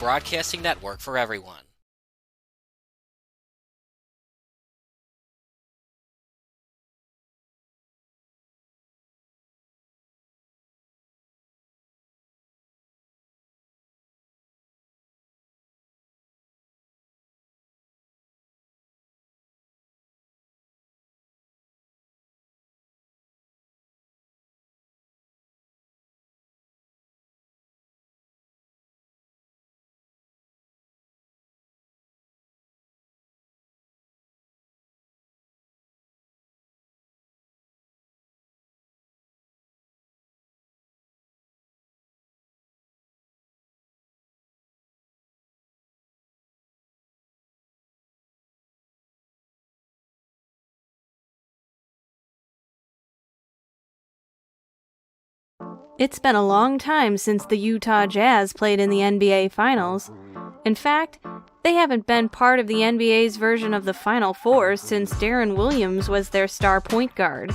broadcasting network for everyone. It's been a long time since the Utah Jazz played in the NBA Finals. In fact, they haven't been part of the NBA's version of the Final Four since Deron Williams was their star point guard.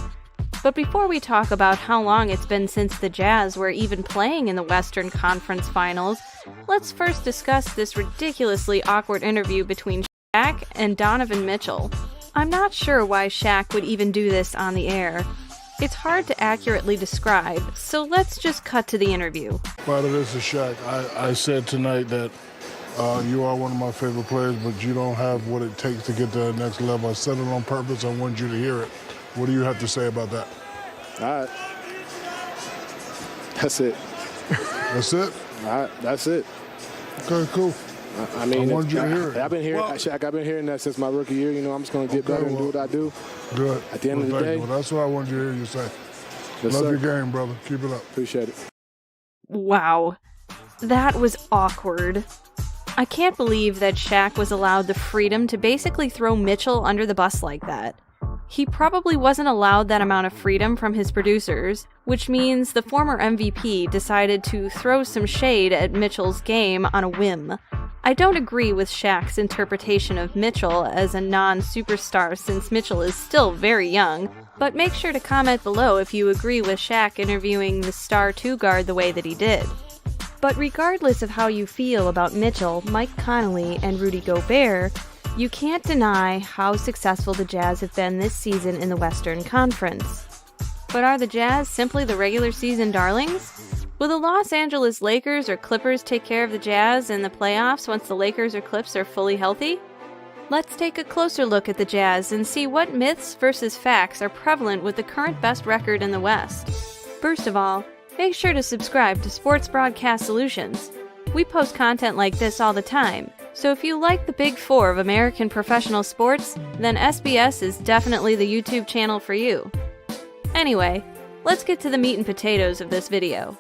But before we talk about how long it's been since the Jazz were even playing in the Western Conference Finals, let's first discuss this ridiculously awkward interview between Shaq and Donovan Mitchell. I'm not sure why Shaq would even do this on the air. It's hard to accurately describe, so let's just cut to the interview. Father, this is Shaq. I said tonight that you are one of my favorite players, but you don't have what it takes to get to the next level. I said it on purpose. I want you to hear it. What do you have to say about that? All right. That's it. That's it? All right, that's it. Okay, cool. I mean, I want you to hear it. I've been hearing, Shaq, I've been hearing that since my rookie year. You know, I'm just going to get better and do what I do. Good. At the end of the day. Well, that's what I wanted to hear you say. Yes, Love sir. your game, brother. Keep it up. Appreciate it. Wow. That was awkward. I can't believe that Shaq was allowed the freedom to basically throw Mitchell under the bus like that. He probably wasn't allowed that amount of freedom from his producers, which means the former MVP decided to throw some shade at Mitchell's game on a whim. I don't agree with Shaq's interpretation of Mitchell as a non-superstar since Mitchell is still very young, but make sure to comment below if you agree with Shaq interviewing the star 2 guard the way that he did. But regardless of how you feel about Mitchell, Mike Conley, and Rudy Gobert, you can't deny how successful the Jazz have been this season in the Western Conference. But are the Jazz simply the regular season darlings? Will the Los Angeles Lakers or Clippers take care of the Jazz in the playoffs once the Lakers or Clips are fully healthy? Let's take a closer look at the Jazz and see what myths versus facts are prevalent with the current best record in the West. First of all, make sure to subscribe to Sports Broadcast Solutions. We post content like this all the time, so if you like the Big Four of American professional sports, then SBS is definitely the YouTube channel for you. Anyway, let's get to the meat and potatoes of this video.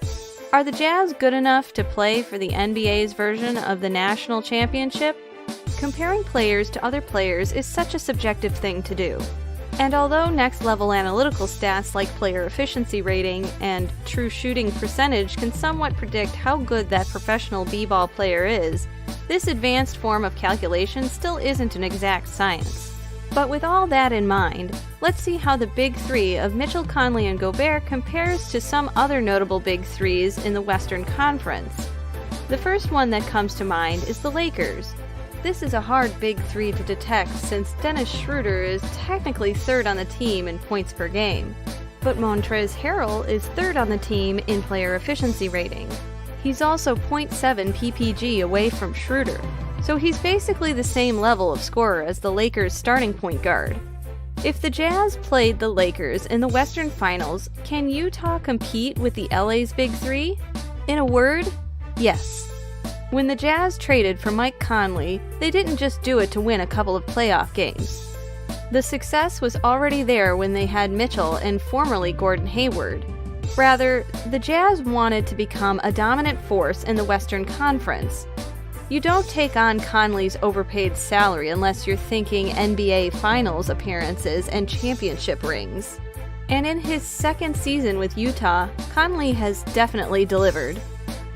Are the Jazz good enough to play for the NBA's version of the national championship? Comparing players to other players is such a subjective thing to do. And although next-level analytical stats like player efficiency rating and true shooting percentage can somewhat predict how good that professional b-ball player is, this advanced form of calculation still isn't an exact science. But with all that in mind, let's see how the Big Three of Mitchell, Conley, and Gobert compares to some other notable Big Threes in the Western Conference. The first one that comes to mind is the Lakers. This is a hard Big Three to detect since Dennis Schroeder is technically third on the team in points per game, but Montrezl Harrell is third on the team in player efficiency rating. He's also 0.7 PPG away from Schroeder, so he's basically the same level of scorer as the Lakers' starting point guard. If the Jazz played the Lakers in the Western Finals, can Utah compete with the LA's Big Three? In a word, yes. When the Jazz traded for Mike Conley, they didn't just do it to win a couple of playoff games. The success was already there when they had Mitchell and formerly Gordon Hayward. Rather, the Jazz wanted to become a dominant force in the Western Conference. You don't take on Conley's overpaid salary unless you're thinking NBA Finals appearances and championship rings. And in his second season with Utah, Conley has definitely delivered.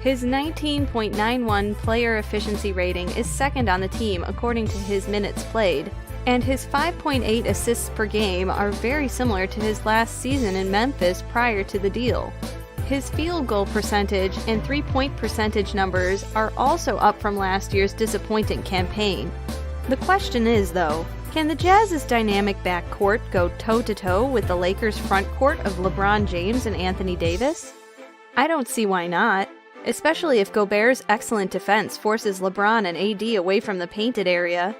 His 19.91 player efficiency rating is second on the team according to his minutes played, and his 5.8 assists per game are very similar to his last season in Memphis prior to the deal. his field goal percentage and three-point percentage numbers are also up from last year's disappointing campaign. The question is, though, can the Jazz's dynamic backcourt go toe-to-toe with the Lakers' frontcourt of LeBron James and Anthony Davis? I don't see why not, especially if Gobert's excellent defense forces LeBron and AD away from the painted area.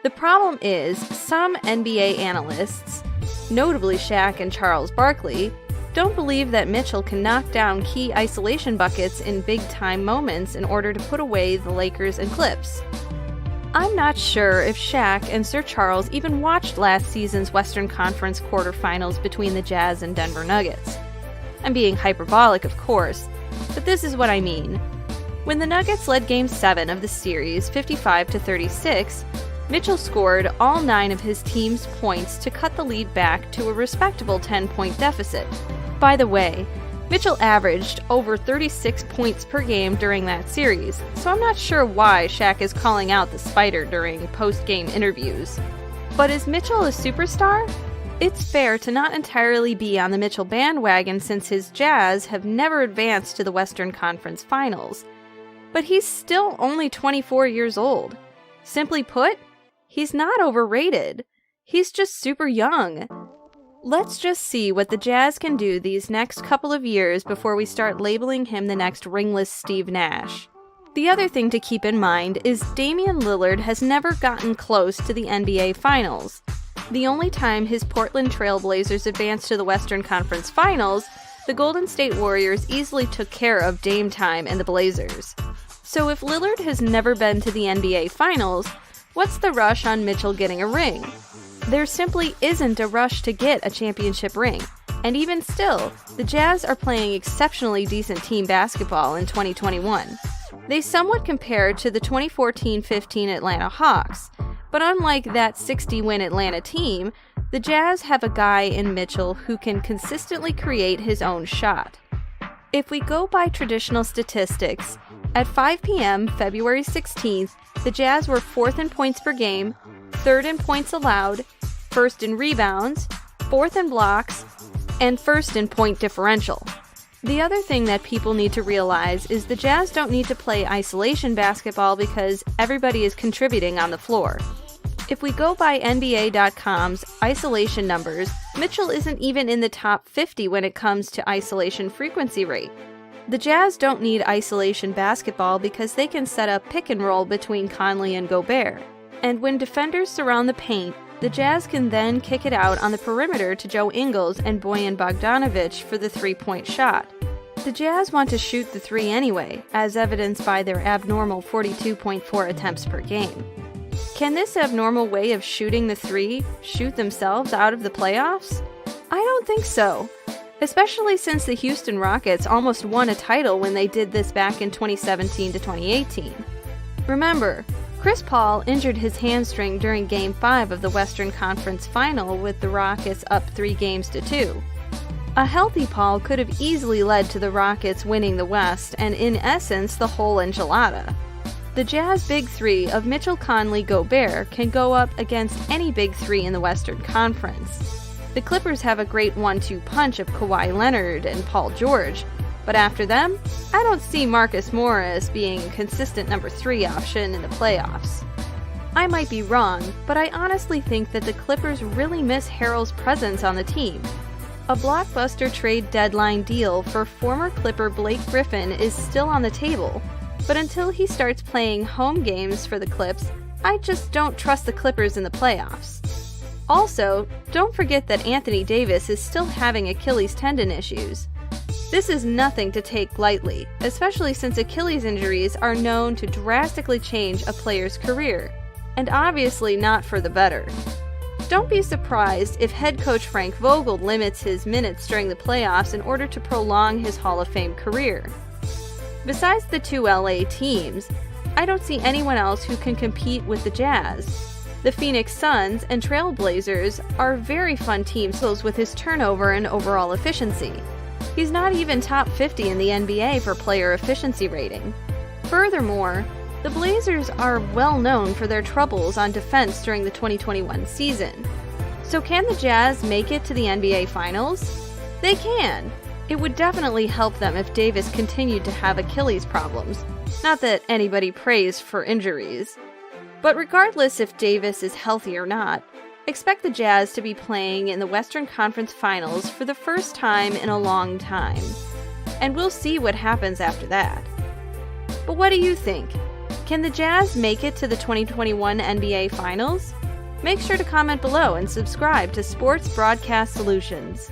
The problem is, some NBA analysts, notably Shaq and Charles Barkley, don't believe that Mitchell can knock down key isolation buckets in big-time moments in order to put away the Lakers and Clips. I'm not sure if Shaq and Sir Charles even watched last season's Western Conference quarterfinals between the Jazz and Denver Nuggets. I'm being hyperbolic, of course, but this is what I mean. When the Nuggets led Game 7 of the series 55-36, Mitchell scored all 9 of his team's points to cut the lead back to a respectable 10-point deficit. By the way, Mitchell averaged over 36 points per game during that series, so I'm not sure why Shaq is calling out the Spider during post-game interviews. But is Mitchell a superstar? It's fair to not entirely be on the Mitchell bandwagon since his Jazz have never advanced to the Western Conference Finals. But he's still only 24 years old. Simply put, he's not overrated. He's just super young. Let's just see what the Jazz can do these next couple of years before we start labeling him the next ringless Steve Nash. The other thing to keep in mind is Damian Lillard has never gotten close to the NBA Finals. The only time his Portland Trail Blazers advanced to the Western Conference Finals, the Golden State Warriors easily took care of Dame Time and the Blazers. So if Lillard has never been to the NBA Finals, what's the rush on Mitchell getting a ring? There simply isn't a rush to get a championship ring, and even still, the Jazz are playing exceptionally decent team basketball in 2021. They somewhat compare to the 2014-15 Atlanta Hawks, but unlike that 60-win Atlanta team, the Jazz have a guy in Mitchell who can consistently create his own shot. If we go by traditional statistics, at 5 p.m. February 16th, the Jazz were 4th in points per game, 3rd in points allowed, 1st in rebounds, 4th in blocks, and 1st in point differential. The other thing that people need to realize is the Jazz don't need to play isolation basketball because everybody is contributing on the floor. If we go by NBA.com's isolation numbers, Mitchell isn't even in the top 50 when it comes to isolation frequency rate. The Jazz don't need isolation basketball because they can set up pick and roll between Conley and Gobert. And when defenders surround the paint, the Jazz can then kick it out on the perimeter to Joe Ingles and Bojan Bogdanovic for the three-point shot. The Jazz want to shoot the three anyway, as evidenced by their abnormal 42.4 attempts per game. Can this abnormal way of shooting the three shoot themselves out of the playoffs? I don't think so, especially since the Houston Rockets almost won a title when they did this back in 2017 to 2018. Remember, Chris Paul injured his hamstring during Game 5 of the Western Conference Final with the Rockets up 3-2. A healthy Paul could have easily led to the Rockets winning the West and, in essence, the whole enchilada. The Jazz Big Three of Mitchell, Conley, Gobert can go up against any Big Three in the Western Conference. The Clippers have a great 1-2 punch of Kawhi Leonard and Paul George, but after them, I don't see Marcus Morris being a consistent number 3 option in the playoffs. I might be wrong, but I honestly think that the Clippers really miss Harrell's presence on the team. A blockbuster trade deadline deal for former Clipper Blake Griffin is still on the table, but until he starts playing home games for the Clips, I just don't trust the Clippers in the playoffs. Also, don't forget that Anthony Davis is still having Achilles tendon issues. This is nothing to take lightly, especially since Achilles injuries are known to drastically change a player's career, and obviously not for the better. Don't be surprised if head coach Frank Vogel limits his minutes during the playoffs in order to prolong his Hall of Fame career. Besides the two LA teams, I don't see anyone else who can compete with the Jazz. The Phoenix Suns and Trail Blazers are very fun teams with his turnover and overall efficiency. He's not even top 50 in the NBA for player efficiency rating. Furthermore, the Blazers are well known for their troubles on defense during the 2021 season. So can the Jazz make it to the NBA Finals? They can. It would definitely help them if Davis continued to have Achilles problems. Not that anybody prays for injuries. But regardless if Davis is healthy or not, expect the Jazz to be playing in the Western Conference Finals for the first time in a long time. And we'll see what happens after that. But what do you think? Can the Jazz make it to the 2021 NBA Finals? Make sure to comment below and subscribe to Sports Broadcast Solutions.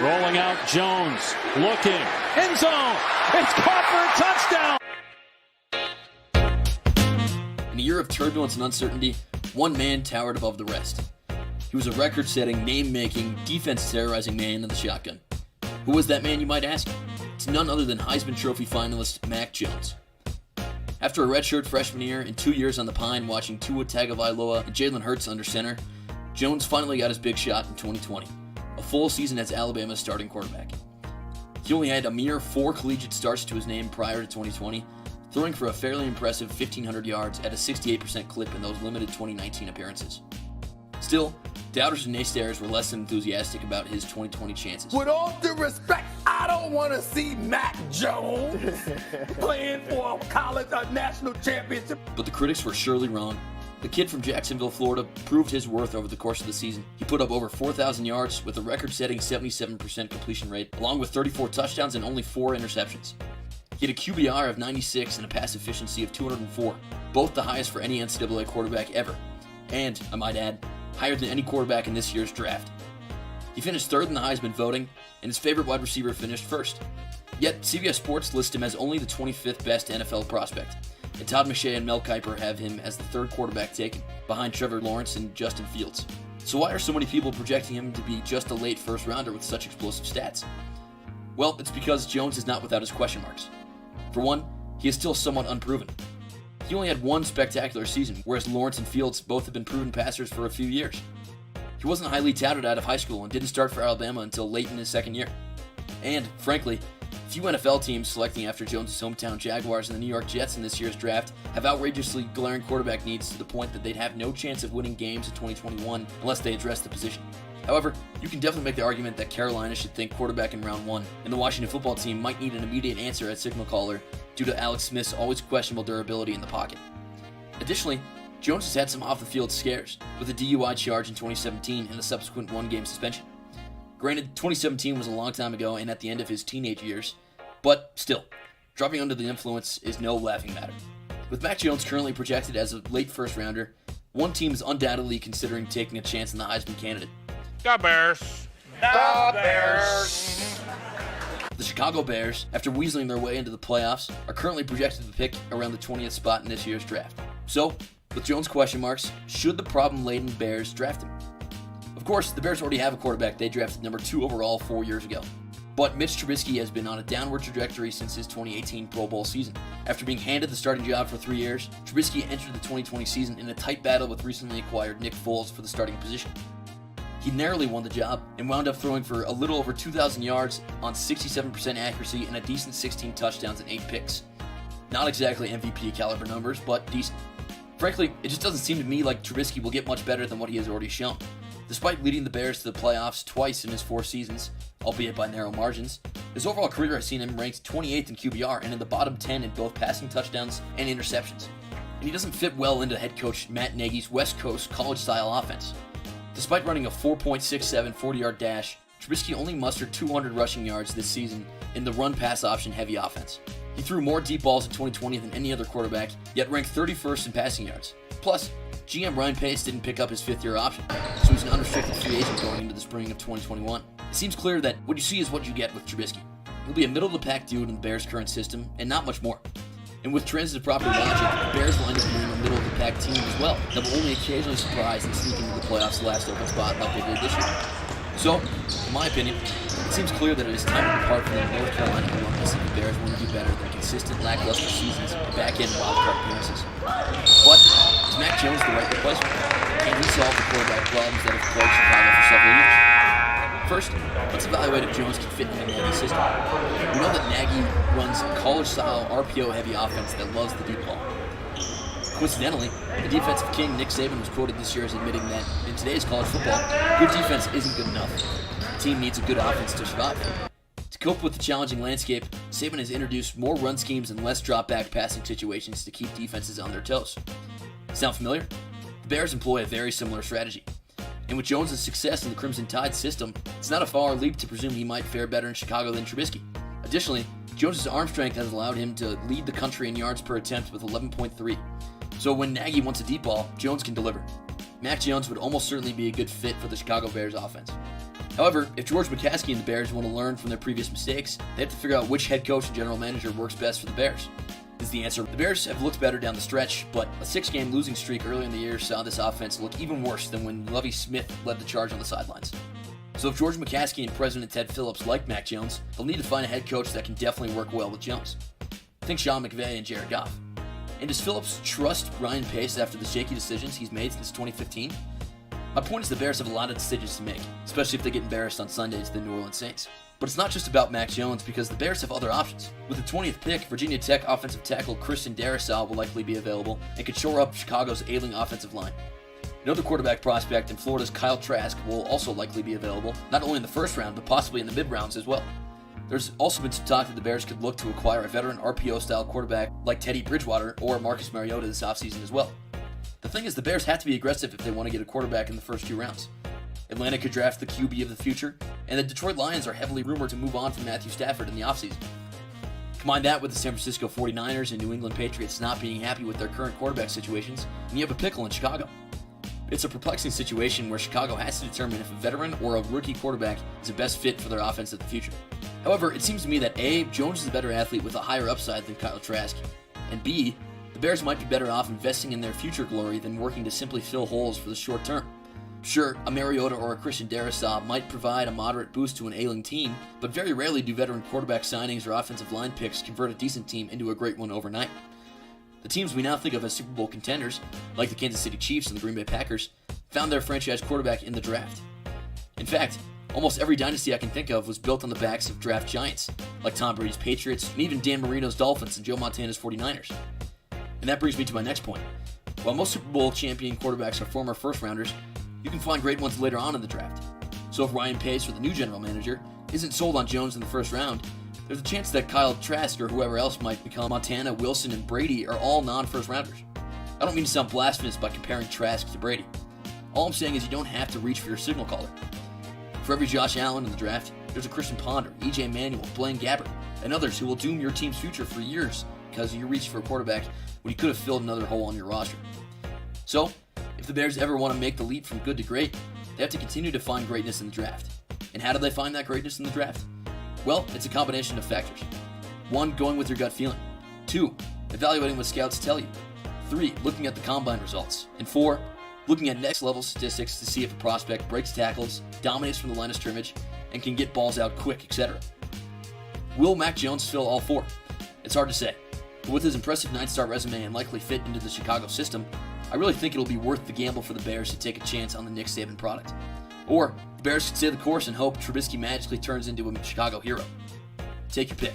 Rolling out Jones, looking, end zone, it's caught for a touchdown! In a year of turbulence and uncertainty, one man towered above the rest. He was a record-setting, name-making, defense-terrorizing man in the shotgun. Who was that man, you might ask? It's none other than Heisman Trophy finalist Mac Jones. After a redshirt freshman year and 2 years on the pine watching Tua Tagovailoa and Jalen Hurts under center, Jones finally got his big shot in 2020. A full season as Alabama's starting quarterback. He only had a mere 4 collegiate starts to his name prior to 2020, throwing for a fairly impressive 1,500 yards at a 68% clip in those limited 2019 appearances. Still, doubters and naysayers were less than enthusiastic about his 2020 chances. With all due respect, I don't want to see Mac Jones playing for a national championship. But the critics were surely wrong. The kid from Jacksonville, Florida, proved his worth over the course of the season. He put up over 4,000 yards with a record-setting 77% completion rate, along with 34 touchdowns and only 4 interceptions. He had a QBR of 96 and a pass efficiency of 204, both the highest for any NCAA quarterback ever, and, I might add, higher than any quarterback in this year's draft. He finished 3rd in the Heisman voting, and his favorite wide receiver finished 1st. Yet, CBS Sports lists him as only the 25th best NFL prospect. And Todd McShay and Mel Kiper have him as the 3rd quarterback taken, behind Trevor Lawrence and Justin Fields. So why are so many people projecting him to be just a late first rounder with such explosive stats? Well, it's because Jones is not without his question marks. For one, he is still somewhat unproven. He only had 1 spectacular season, whereas Lawrence and Fields both have been proven passers for a few years. He wasn't highly touted out of high school and didn't start for Alabama until late in his 2nd year. And, frankly, few NFL teams selecting after Jones' hometown Jaguars and the New York Jets in this year's draft have outrageously glaring quarterback needs to the point that they'd have no chance of winning games in 2021 unless they address the position. However, you can definitely make the argument that Carolina should think quarterback in round 1, and the Washington football team might need an immediate answer at signal caller due to Alex Smith's always questionable durability in the pocket. Additionally, Jones has had some off-the-field scares, with a DUI charge in 2017 and a subsequent 1-game suspension. Granted, 2017 was a long time ago and at the end of his teenage years, but still, dropping under the influence is no laughing matter. With Mac Jones currently projected as a late first rounder, one team is undoubtedly considering taking a chance on the Heisman candidate. The Bears. The Bears. The Chicago Bears, after weaseling their way into the playoffs, are currently projected to pick around the 20th spot in this year's draft. So, with Jones' question marks, should the problem-laden Bears draft him? Of course, the Bears already have a quarterback they drafted number 2 overall 4 years ago. But Mitch Trubisky has been on a downward trajectory since his 2018 Pro Bowl season. After being handed the starting job for 3 years, Trubisky entered the 2020 season in a tight battle with recently acquired Nick Foles for the starting position. He narrowly won the job and wound up throwing for a little over 2,000 yards on 67% accuracy and a decent 16 touchdowns and 8 picks. Not exactly MVP caliber numbers, but decent. Frankly, it just doesn't seem to me like Trubisky will get much better than what he has already shown. Despite leading the Bears to the playoffs twice in his 4 seasons, albeit by narrow margins, his overall career has seen him ranked 28th in QBR and in the bottom 10 in both passing touchdowns and interceptions. And he doesn't fit well into head coach Matt Nagy's West Coast college-style offense. Despite running a 4.67 40-yard dash, Trubisky only mustered 200 rushing yards this season in the run-pass option heavy offense. He threw more deep balls in 2020 than any other quarterback, yet ranked 31st in passing yards. Plus, GM Ryan Pace didn't pick up his 5th-year option, so he's an unrestricted free agent going into the spring of 2021. It seems clear that what you see is what you get with Trubisky. He'll be a middle-of-the-pack dude in the Bears' current system, and not much more. And with transitive property logic, the Bears will end up being a middle-of-the-pack team as well, that will only occasionally surprise and sneak into the playoffs' last open spot like they did this year. So, in my opinion, it seems clear that it is time to depart from the North Carolina alumnus if the Bears want to do better than consistent lackluster seasons and back-end wildcard appearances. But, as Mac Jones the right replacement? Can he solve the quarterback problems that have plagued Chicago for several years? First, let's evaluate if Jones can fit in the Nagy system. We know that Nagy runs a college-style, RPO-heavy offense that loves the deep ball. Coincidentally, the defensive king Nick Saban was quoted this year as admitting that in today's college football, good defense isn't good enough. The team needs a good offense to survive. To cope with the challenging landscape, Saban has introduced more run schemes and less drop-back passing situations to keep defenses on their toes. Sound familiar? The Bears employ a very similar strategy. And with Jones' success in the Crimson Tide system, it's not a far leap to presume he might fare better in Chicago than Trubisky. Additionally, Jones' arm strength has allowed him to lead the country in yards per attempt with 11.3. So when Nagy wants a deep ball, Jones can deliver. Mac Jones would almost certainly be a good fit for the Chicago Bears offense. However, if George McCaskey and the Bears want to learn from their previous mistakes, they have to figure out which head coach and general manager works best for the Bears. Is the answer. The Bears have looked better down the stretch, but a 6-game losing streak early in the year saw this offense look even worse than when Lovie Smith led the charge on the sidelines. So if George McCaskey and President Ted Phillips like Mac Jones, they'll need to find a head coach that can definitely work well with Jones. Think Sean McVay and Jared Goff. And does Phillips trust Ryan Pace after the shaky decisions he's made since 2015? My point is the Bears have a lot of decisions to make, especially if they get embarrassed on Sunday to the New Orleans Saints. But it's not just about Mac Jones because the Bears have other options. With the 20th pick, Virginia Tech offensive tackle Christian Darrisaw will likely be available and could shore up Chicago's ailing offensive line. Another quarterback prospect in Florida's Kyle Trask will also likely be available, not only in the first round, but possibly in the mid-rounds as well. There's also been some talk that the Bears could look to acquire a veteran RPO-style quarterback like Teddy Bridgewater or Marcus Mariota this offseason as well. The thing is, the Bears have to be aggressive if they want to get a quarterback in the first 2 rounds. Atlanta could draft the QB of the future, and the Detroit Lions are heavily rumored to move on from Matthew Stafford in the offseason. Combine that with the San Francisco 49ers and New England Patriots not being happy with their current quarterback situations, and you have a pickle in Chicago. It's a perplexing situation where Chicago has to determine if a veteran or a rookie quarterback is the best fit for their offense of the future. However, it seems to me that A, Jones is a better athlete with a higher upside than Kyle Trask, and B, the Bears might be better off investing in their future glory than working to simply fill holes for the short term. Sure, a Mariota or a Christian Darrisaw might provide a moderate boost to an ailing team, but very rarely do veteran quarterback signings or offensive line picks convert a decent team into a great one overnight. The teams we now think of as Super Bowl contenders, like the Kansas City Chiefs and the Green Bay Packers, found their franchise quarterback in the draft. In fact, almost every dynasty I can think of was built on the backs of draft giants, like Tom Brady's Patriots and even Dan Marino's Dolphins and Joe Montana's 49ers. And that brings me to my next point. While most Super Bowl champion quarterbacks are former first-rounders, you can find great ones later on in the draft. So if Ryan Pace, or the new general manager, isn't sold on Jones in the first round, there's a chance that Kyle Trask or whoever else might become Montana, Wilson, and Brady are all non-first rounders. I don't mean to sound blasphemous by comparing Trask to Brady. All I'm saying is you don't have to reach for your signal caller. For every Josh Allen in the draft, there's a Christian Ponder, E.J. Manuel, Blaine Gabbert, and others who will doom your team's future for years because you reached for a quarterback when you could have filled another hole on your roster. So, if the Bears ever want to make the leap from good to great, they have to continue to find greatness in the draft. And how do they find that greatness in the draft? Well, it's a combination of factors. 1, going with your gut feeling. 2, evaluating what scouts tell you. 3, looking at the combine results. And 4, looking at next level statistics to see if a prospect breaks tackles, dominates from the line of scrimmage, and can get balls out quick, etc. Will Mac Jones fill all 4? It's hard to say. But with his impressive 9-star resume and likely fit into the Chicago system, I really think it'll be worth the gamble for the Bears to take a chance on the Nick Saban product. Or, the Bears could stay the course and hope Trubisky magically turns into a Chicago hero. Take your pick.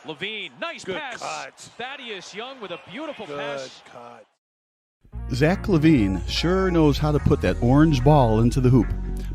LaVine, nice Good pass. cut. Thaddeus Young with a beautiful Good pass. cut. Zach LaVine sure knows how to put that orange ball into the hoop,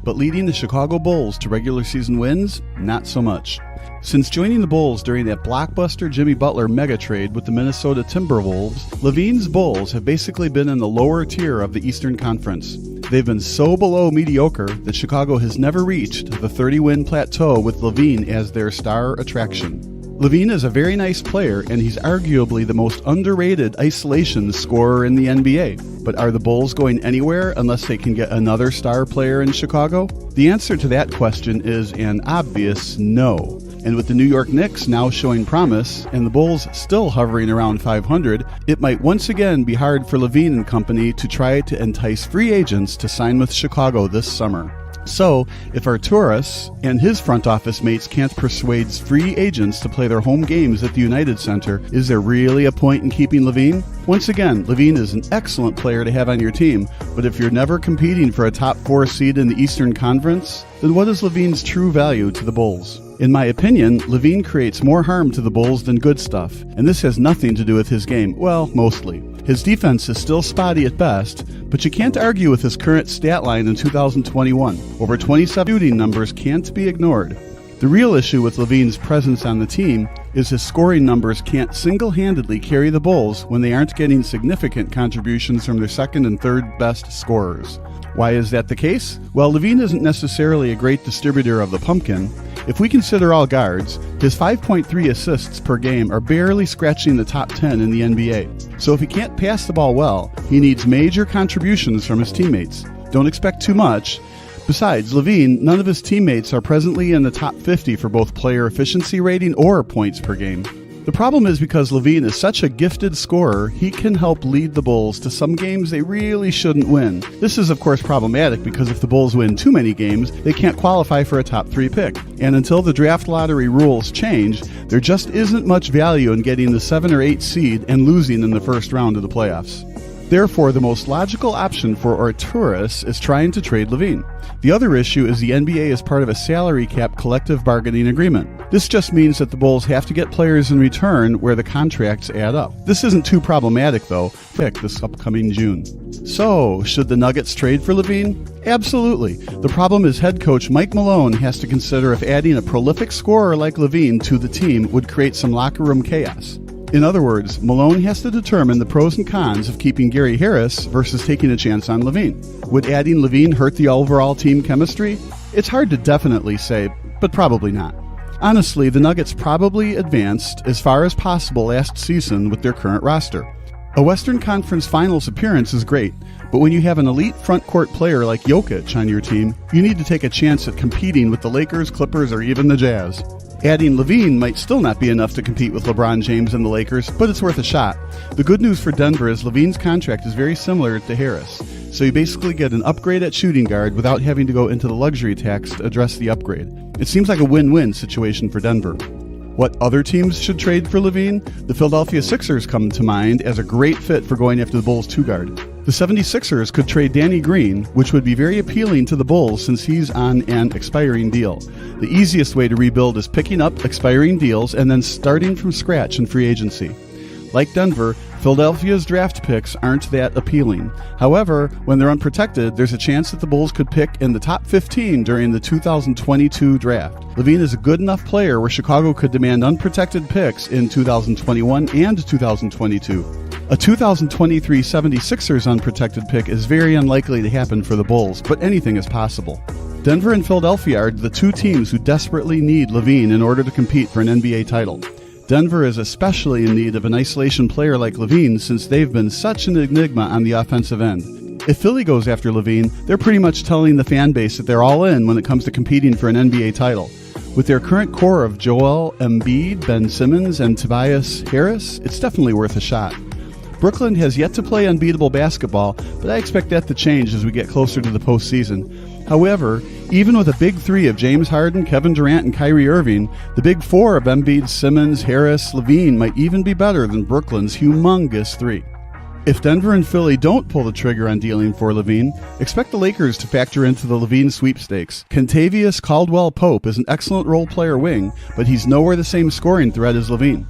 but leading the Chicago Bulls to regular season wins, not so much. Since joining the Bulls during that blockbuster Jimmy Butler mega trade with the Minnesota Timberwolves, LaVine's Bulls have basically been in the lower tier of the Eastern Conference. They've been so below mediocre that Chicago has never reached the 30-win plateau with LaVine as their star attraction. LaVine is a very nice player, and he's arguably the most underrated isolation scorer in the NBA. But are the Bulls going anywhere unless they can get another star player in Chicago? The answer to that question is an obvious no. And with the New York Knicks now showing promise and the Bulls still hovering around 500, it might once again be hard for LaVine and company to try to entice free agents to sign with Chicago this summer. So, if Arturas and his front office mates can't persuade free agents to play their home games at the United Center, is there really a point in keeping LaVine? Once again, LaVine is an excellent player to have on your team, but if you're never competing for a top 4 seed in the Eastern Conference, then what is LaVine's true value to the Bulls? In my opinion, LaVine creates more harm to the Bulls than good stuff, and this has nothing to do with his game, well, mostly. His defense is still spotty at best, but you can't argue with his current stat line in 2021. Over 27 shooting numbers can't be ignored. The real issue with LaVine's presence on the team is his scoring numbers can't single-handedly carry the Bulls when they aren't getting significant contributions from their second and third best scorers. Why is that the case? Well, LaVine isn't necessarily a great distributor of the pumpkin. If we consider all guards, his 5.3 assists per game are barely scratching the top 10 in the NBA. So if he can't pass the ball well, he needs major contributions from his teammates. Don't expect too much. Besides, LaVine, none of his teammates are presently in the top 50 for both player efficiency rating or points per game. The problem is because LaVine is such a gifted scorer, he can help lead the Bulls to some games they really shouldn't win. This is of course problematic because if the Bulls win too many games, they can't qualify for a top 3 pick. And until the draft lottery rules change, there just isn't much value in getting the 7 or 8 seed and losing in the first round of the playoffs. Therefore, the most logical option for Arturas is trying to trade LaVine. The other issue is the NBA is part of a salary cap collective bargaining agreement. This just means that the Bulls have to get players in return where the contracts add up. This isn't too problematic, though, pick this upcoming June. So, should the Nuggets trade for LaVine? Absolutely. The problem is head coach Mike Malone has to consider if adding a prolific scorer like LaVine to the team would create some locker room chaos. In other words, Malone has to determine the pros and cons of keeping Gary Harris versus taking a chance on LaVine. Would adding LaVine hurt the overall team chemistry? It's hard to definitely say, but probably not. Honestly, the Nuggets probably advanced as far as possible last season with their current roster. A Western Conference Finals appearance is great, but when you have an elite front court player like Jokic on your team, you need to take a chance at competing with the Lakers, Clippers, or even the Jazz. Adding LaVine might still not be enough to compete with LeBron James and the Lakers, but it's worth a shot. The good news for Denver is LaVine's contract is very similar to Harris, so you basically get an upgrade at shooting guard without having to go into the luxury tax to address the upgrade. It seems like a win-win situation for Denver. What other teams should trade for LaVine? The Philadelphia Sixers come to mind as a great fit for going after the Bulls' 2-guard. The 76ers could trade Danny Green, which would be very appealing to the Bulls since he's on an expiring deal. The easiest way to rebuild is picking up expiring deals and then starting from scratch in free agency. Like Denver, Philadelphia's draft picks aren't that appealing. However, when they're unprotected, there's a chance that the Bulls could pick in the top 15 during the 2022 draft. LaVine is a good enough player where Chicago could demand unprotected picks in 2021 and 2022. A 2023 76ers unprotected pick is very unlikely to happen for the Bulls, but anything is possible. Denver and Philadelphia are the two teams who desperately need LaVine in order to compete for an NBA title. Denver is especially in need of an isolation player like LaVine since they've been such an enigma on the offensive end. If Philly goes after LaVine, they're pretty much telling the fan base that they're all in when it comes to competing for an NBA title. With their current core of Joel Embiid, Ben Simmons, and Tobias Harris, it's definitely worth a shot. Brooklyn has yet to play unbeatable basketball, but I expect that to change as we get closer to the postseason. However, even with a big three of James Harden, Kevin Durant, and Kyrie Irving, the big four of Embiid, Simmons, Harris, LaVine might even be better than Brooklyn's humongous three. If Denver and Philly don't pull the trigger on dealing for LaVine, expect the Lakers to factor into the LaVine sweepstakes. Kentavious Caldwell-Pope is an excellent role player wing, but he's nowhere the same scoring threat as LaVine.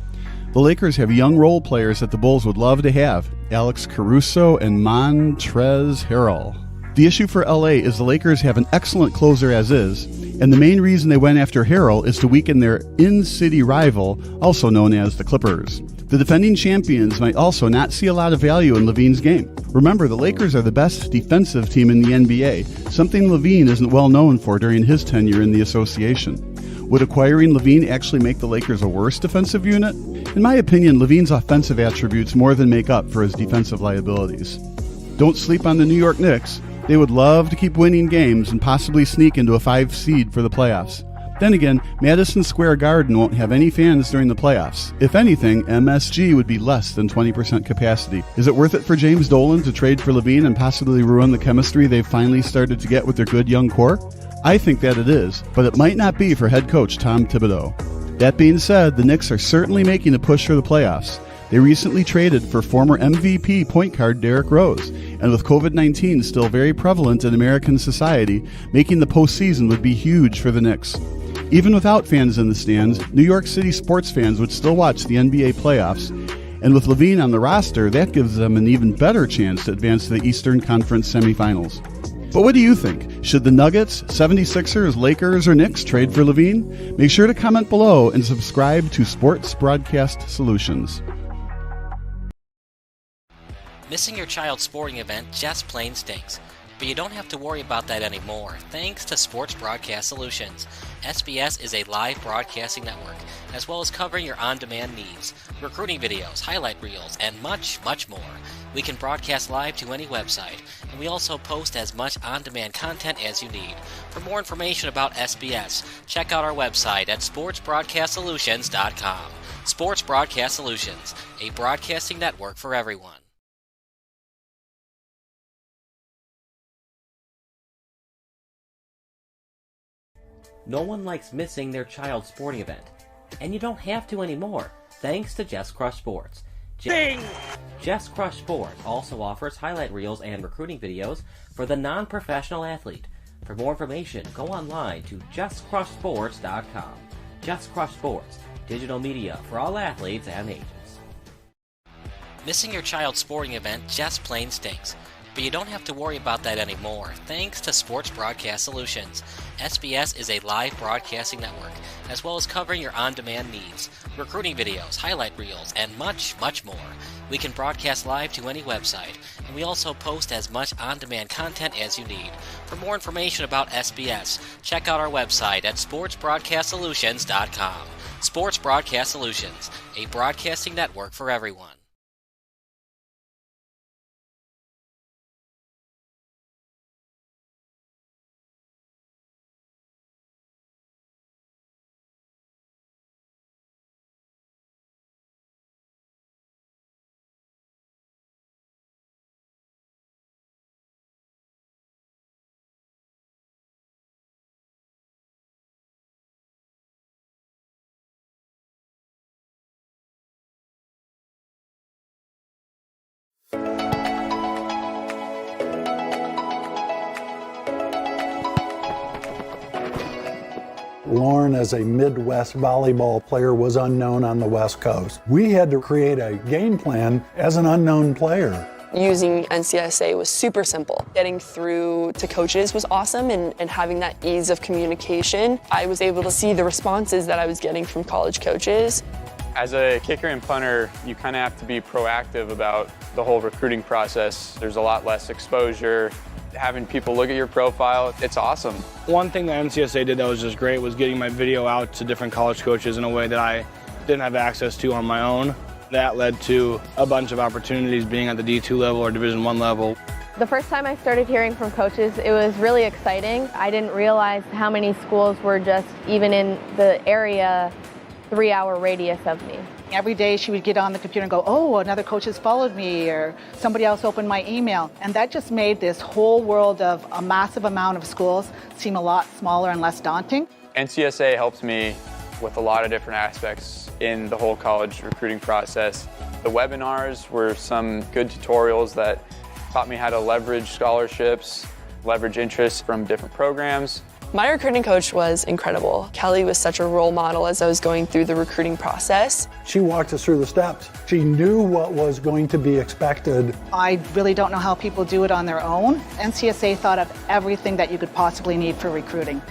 The Lakers have young role players that the Bulls would love to have, Alex Caruso and Montrezl Harrell. The issue for LA is the Lakers have an excellent closer as is, and the main reason they went after Harrell is to weaken their in-city rival, also known as the Clippers. The defending champions might also not see a lot of value in LaVine's game. Remember, the Lakers are the best defensive team in the NBA, something LaVine isn't well known for during his tenure in the association. Would acquiring LaVine actually make the Lakers a worse defensive unit? In my opinion, LaVine's offensive attributes more than make up for his defensive liabilities. Don't sleep on the New York Knicks. They would love to keep winning games and possibly sneak into a 5 seed for the playoffs. Then again, Madison Square Garden won't have any fans during the playoffs. If anything, MSG would be less than 20% capacity. Is it worth it for James Dolan to trade for LaVine and possibly ruin the chemistry they've finally started to get with their good young core? I think that it is, but it might not be for head coach Tom Thibodeau. That being said, the Knicks are certainly making a push for the playoffs. They recently traded for former MVP point guard Derrick Rose, and with COVID-19 still very prevalent in American society, making the postseason would be huge for the Knicks. Even without fans in the stands, New York City sports fans would still watch the NBA playoffs, and with LaVine on the roster, that gives them an even better chance to advance to the Eastern Conference semifinals. But what do you think? Should the Nuggets, 76ers, Lakers, or Knicks trade for LaVine? Make sure to comment below and subscribe to Sports Broadcast Solutions. Missing your child's sporting event just plain stinks. But you don't have to worry about that anymore, thanks to Sports Broadcast Solutions. SBS is a live broadcasting network, as well as covering your on-demand needs, recruiting videos, highlight reels, and much, much more. We can broadcast live to any website, and we also post as much on-demand content as you need. For more information about SBS, check out our website at sportsbroadcastsolutions.com. Sports Broadcast Solutions, a broadcasting network for everyone. No one likes missing their child's sporting event, and you don't have to anymore, thanks to Just Crush Sports. Just Crush Sports also offers highlight reels and recruiting videos for the non-professional athlete. For more information, go online to justcrushsports.com. Just Crush Sports, digital media for all athletes and ages. Missing your child's sporting event just plain stinks. But you don't have to worry about that anymore, thanks to Sports Broadcast Solutions. SBS is a live broadcasting network, as well as covering your on-demand needs, recruiting videos, highlight reels, and much, much more. We can broadcast live to any website, and we also post as much on-demand content as you need. For more information about SBS, check out our website at sportsbroadcastsolutions.com. Sports Broadcast Solutions, a broadcasting network for everyone. Lauren, as a Midwest volleyball player, was unknown on the West Coast. We had to create a game plan as an unknown player. Using NCSA was super simple. Getting through to coaches was awesome, and having that ease of communication. I was able to see the responses that I was getting from college coaches. As a kicker and punter, you kind of have to be proactive about the whole recruiting process. There's a lot less exposure. Having people look at your profile, it's awesome. One thing that NCSA did that was just great was getting my video out to different college coaches in a way that I didn't have access to on my own. That led to a bunch of opportunities being at the D2 level or Division I level. The first time I started hearing from coaches, it was really exciting. I didn't realize how many schools were just even in the area 3-hour radius of me. Every day she would get on the computer and go, oh, another coach has followed me, or somebody else opened my email. And that just made this whole world of a massive amount of schools seem a lot smaller and less daunting. NCSA helps me with a lot of different aspects in the whole college recruiting process. The webinars were some good tutorials that taught me how to leverage scholarships, leverage interest from different programs. My recruiting coach was incredible. Kelly was such a role model as I was going through the recruiting process. She walked us through the steps. She knew what was going to be expected. I really don't know how people do it on their own. NCSA thought of everything that you could possibly need for recruiting.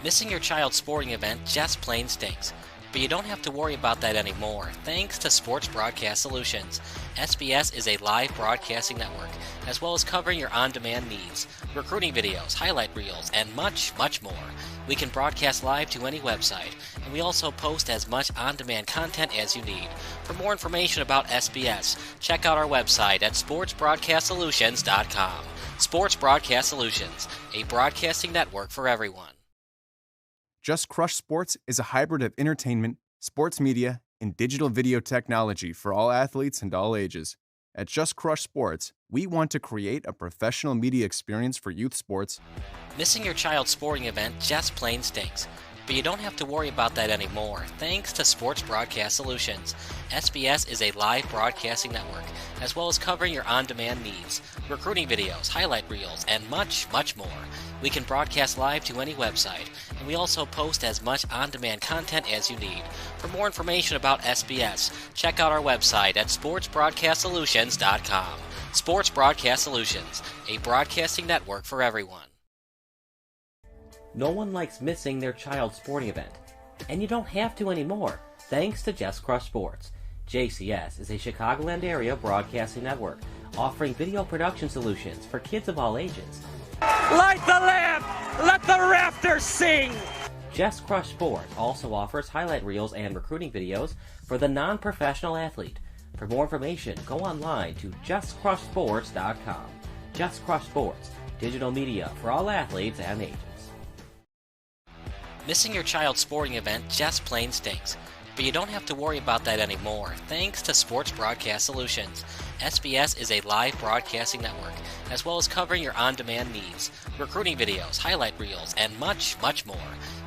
Missing your child's sporting event just plain stinks. But you don't have to worry about that anymore, thanks to Sports Broadcast Solutions. SBS is a live broadcasting network, as well as covering your on-demand needs, recruiting videos, highlight reels, and much, much more. We can broadcast live to any website, and we also post as much on-demand content as you need. For more information about SBS, check out our website at sportsbroadcastsolutions.com. Sports Broadcast Solutions, a broadcasting network for everyone. Just Crush Sports is a hybrid of entertainment, sports media, and digital video technology for all athletes and all ages. At Just Crush Sports, we want to create a professional media experience for youth sports. Missing your child's sporting event just plain stinks. But you don't have to worry about that anymore, thanks to Sports Broadcast Solutions. SBS is a live broadcasting network, as well as covering your on-demand needs, recruiting videos, highlight reels, and much, much more. We can broadcast live to any website, and we also post as much on-demand content as you need. For more information about SBS, check out our website at sportsbroadcastsolutions.com. Sports Broadcast Solutions, a broadcasting network for everyone. No one likes missing their child's sporting event, and you don't have to anymore, thanks to Just Crush Sports. JCS is a Chicagoland area broadcasting network offering video production solutions for kids of all ages. Light the lamp! Let the rafters sing! Just Crush Sports also offers highlight reels and recruiting videos for the non-professional athlete. For more information, go online to justcrushsports.com. Just Crush Sports, digital media for all athletes and ages. Missing your child's sporting event just plain stinks. But you don't have to worry about that anymore, thanks to Sports Broadcast Solutions. SBS is a live broadcasting network, as well as covering your on-demand needs, recruiting videos, highlight reels, and much, much more.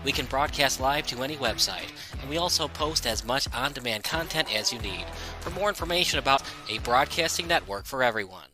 We can broadcast live to any website, and we also post as much on-demand content as you need. For more information about a broadcasting network for everyone.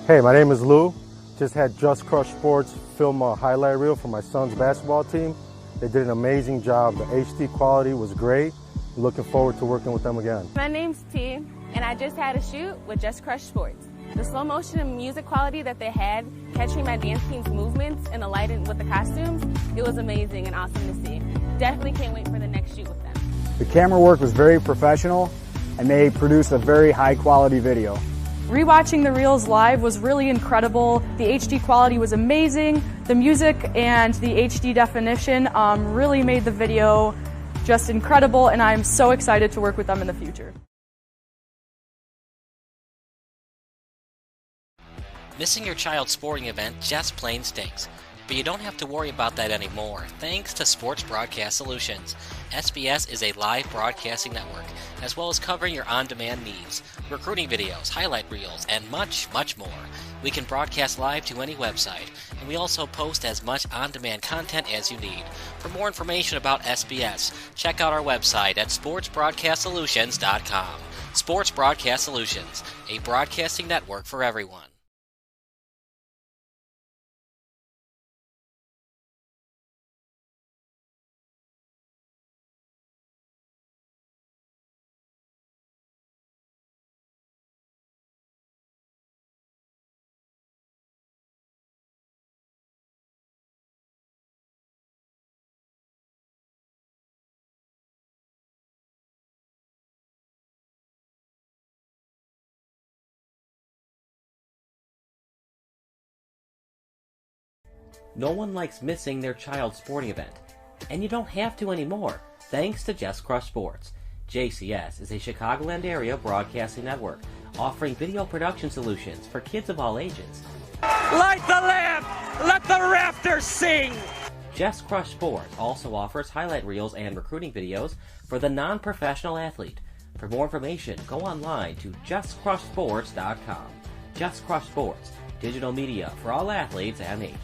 Hey, my name is Lou. Just had Just Crush Sports film a highlight reel for my son's basketball team. They did an amazing job. The HD quality was great. Looking forward to working with them again. My name's T, and I just had a shoot with Just Crush Sports. The slow motion and music quality that they had, catching my dance team's movements and the lighting with the costumes, it was amazing and awesome to see. Definitely can't wait for the next shoot with them. The camera work was very professional, and they produced a very high quality video. Rewatching the reels live was really incredible. The HD quality was amazing. The music and the HD definition really made the video just incredible, and I'm so excited to work with them in the future. Missing your child's sporting event just plain stinks. But you don't have to worry about that anymore, thanks to Sports Broadcast Solutions. SBS is a live broadcasting network, as well as covering your on-demand needs, recruiting videos, highlight reels, and much, much more. We can broadcast live to any website, and we also post as much on-demand content as you need. For more information about SBS, check out our website at sportsbroadcastsolutions.com. Sports Broadcast Solutions, a broadcasting network for everyone. No one likes missing their child's sporting event, and you don't have to anymore, thanks to Just Crush Sports. JCS is a Chicagoland area broadcasting network offering video production solutions for kids of all ages. Light the lamp! Let the rafters sing! Just Crush Sports also offers highlight reels and recruiting videos for the non-professional athlete. For more information, go online to justcrushsports.com. Just Crush Sports, digital media for all athletes and ages.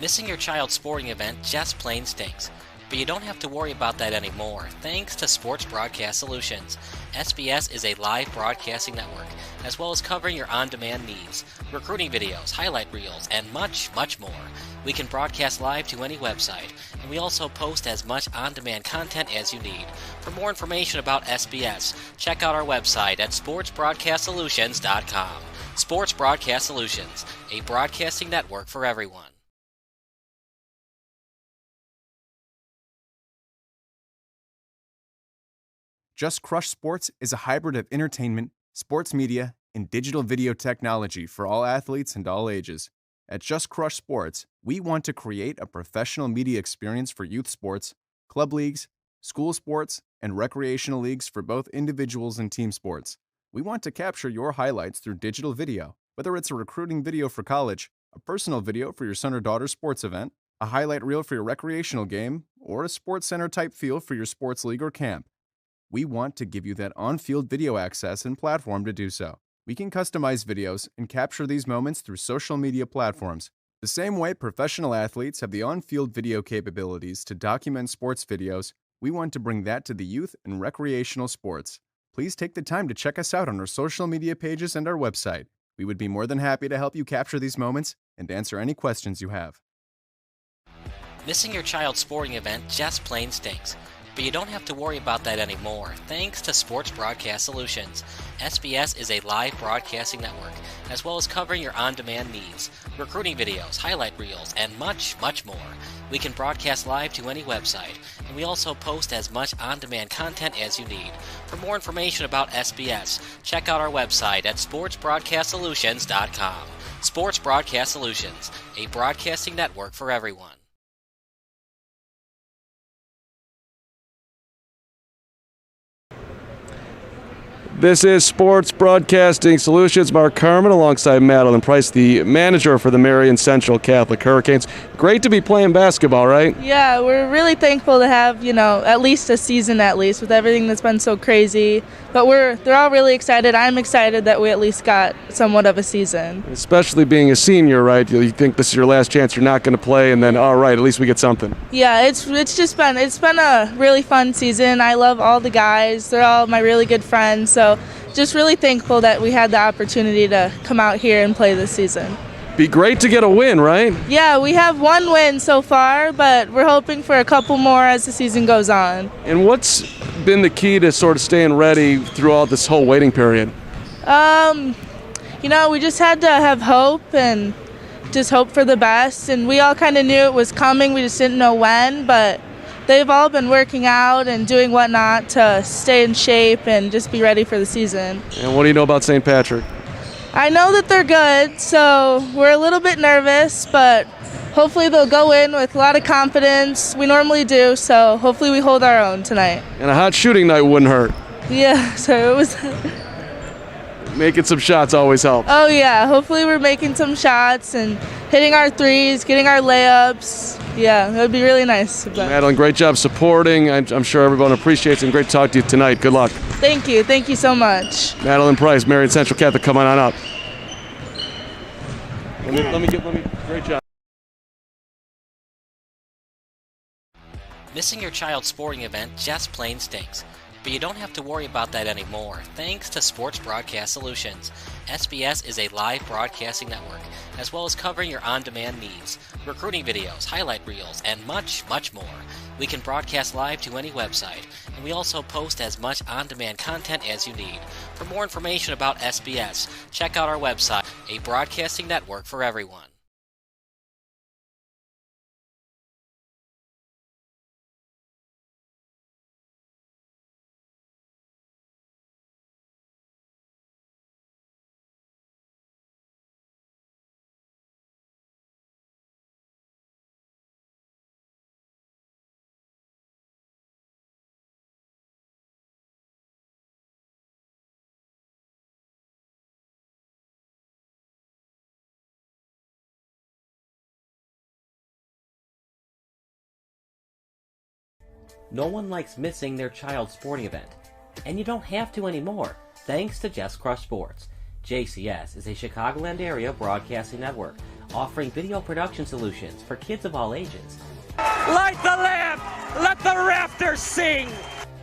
Missing your child's sporting event just plain stinks. But you don't have to worry about that anymore, thanks to Sports Broadcast Solutions. SBS is a live broadcasting network, as well as covering your on-demand needs, recruiting videos, highlight reels, and much, much more. We can broadcast live to any website, and we also post as much on-demand content as you need. For more information about SBS, check out our website at sportsbroadcastsolutions.com. Sports Broadcast Solutions, a broadcasting network for everyone. Just Crush Sports is a hybrid of entertainment, sports media, and digital video technology for all athletes and all ages. At Just Crush Sports, we want to create a professional media experience for youth sports, club leagues, school sports, and recreational leagues for both individuals and team sports. We want to capture your highlights through digital video, whether it's a recruiting video for college, a personal video for your son or daughter's sports event, a highlight reel for your recreational game, or a sports center type feel for your sports league or camp. We want to give you that on-field video access and platform to do so. We can customize videos and capture these moments through social media platforms. The same way professional athletes have the on-field video capabilities to document sports videos, we want to bring that to the youth and recreational sports. Please take the time to check us out on our social media pages and our website. We would be more than happy to help you capture these moments and answer any questions you have. Missing your child's sporting event just plain stinks. But you don't have to worry about that anymore, thanks to Sports Broadcast Solutions. SBS is a live broadcasting network, as well as covering your on-demand needs, recruiting videos, highlight reels, and much, much more. We can broadcast live to any website, and we also post as much on-demand content as you need. For more information about SBS, check out our website at sportsbroadcastsolutions.com. Sports Broadcast Solutions, a broadcasting network for everyone. This is Sports Broadcasting Solutions. Mark Carmen alongside Madeline Price, the manager for the Marian Central Catholic Hurricanes. Great to be playing basketball, right? Yeah, we're really thankful to have, at least a season with everything that's been so crazy. But they're all really excited. I'm excited that we at least got somewhat of a season. Especially being a senior, right? You think this is your last chance, you're not going to play, and then, all right, at least we get something. Yeah, it's been a really fun season. I love all the guys. They're all my really good friends. So just really thankful that we had the opportunity to come out here and play this season. Be great to get a win, right? Yeah, we have one win so far, but we're hoping for a couple more as the season goes on. And what's been the key to sort of staying ready throughout this whole waiting period? We just had to have hope and just hope for the best. And we all kind of knew it was coming. We just didn't know when, but they've all been working out and doing whatnot to stay in shape and just be ready for the season. And what do you know about St. Patrick? I know that they're good, so we're a little bit nervous, but hopefully they'll go in with a lot of confidence. We normally do, so hopefully we hold our own tonight. And a hot shooting night wouldn't hurt. Yeah, so it was... Making some shots always helps. Oh, yeah. Hopefully we're making some shots and hitting our threes, getting our layups. Yeah, that would be really nice. Madeline, great job supporting. I'm sure everyone appreciates it, and great to talk to you tonight. Good luck. Thank you. Thank you so much. Madeline Price, Marian Central Catholic, come on up. Let me great job. Missing your child's sporting event just plain stinks. But you don't have to worry about that anymore, thanks to Sports Broadcast Solutions. SBS is a live broadcasting network, as well as covering your on-demand needs, recruiting videos, highlight reels, and much, much more. We can broadcast live to any website, and we also post as much on-demand content as you need. For more information about SBS, check out our website, a broadcasting network for everyone. No one likes missing their child's sporting event, and you don't have to anymore, thanks to Just Crush Sports. JCS is a Chicagoland area broadcasting network offering video production solutions for kids of all ages. Light the lamp! Let the rafters sing!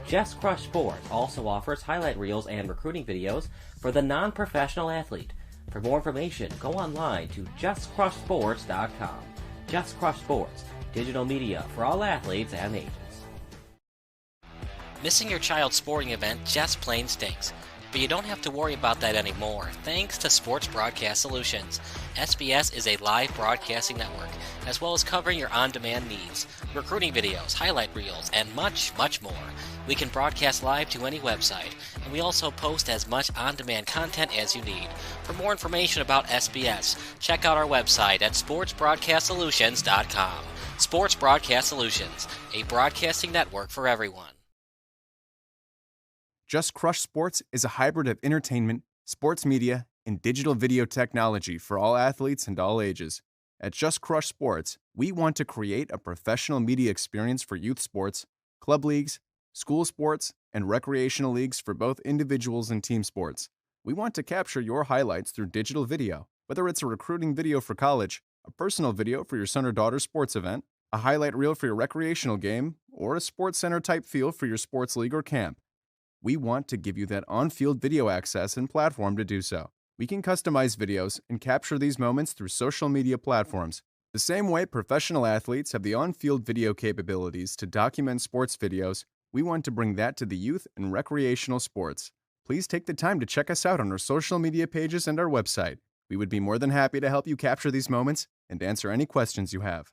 Just Crush Sports also offers highlight reels and recruiting videos for the non-professional athlete. For more information, go online to justcrushsports.com. Just Crush Sports, digital media for all athletes and ages. Missing your child's sporting event just plain stinks. But you don't have to worry about that anymore, thanks to Sports Broadcast Solutions. SBS is a live broadcasting network, as well as covering your on-demand needs, recruiting videos, highlight reels, and much, much more. We can broadcast live to any website, and we also post as much on-demand content as you need. For more information about SBS, check out our website at sportsbroadcastsolutions.com. Sports Broadcast Solutions, a broadcasting network for everyone. Just Crush Sports is a hybrid of entertainment, sports media, and digital video technology for all athletes and all ages. At Just Crush Sports, we want to create a professional media experience for youth sports, club leagues, school sports, and recreational leagues for both individuals and team sports. We want to capture your highlights through digital video, whether it's a recruiting video for college, a personal video for your son or daughter's sports event, a highlight reel for your recreational game, or a sports center type feel for your sports league or camp. We want to give you that on-field video access and platform to do so. We can customize videos and capture these moments through social media platforms. The same way professional athletes have the on-field video capabilities to document sports videos, we want to bring that to the youth and recreational sports. Please take the time to check us out on our social media pages and our website. We would be more than happy to help you capture these moments and answer any questions you have.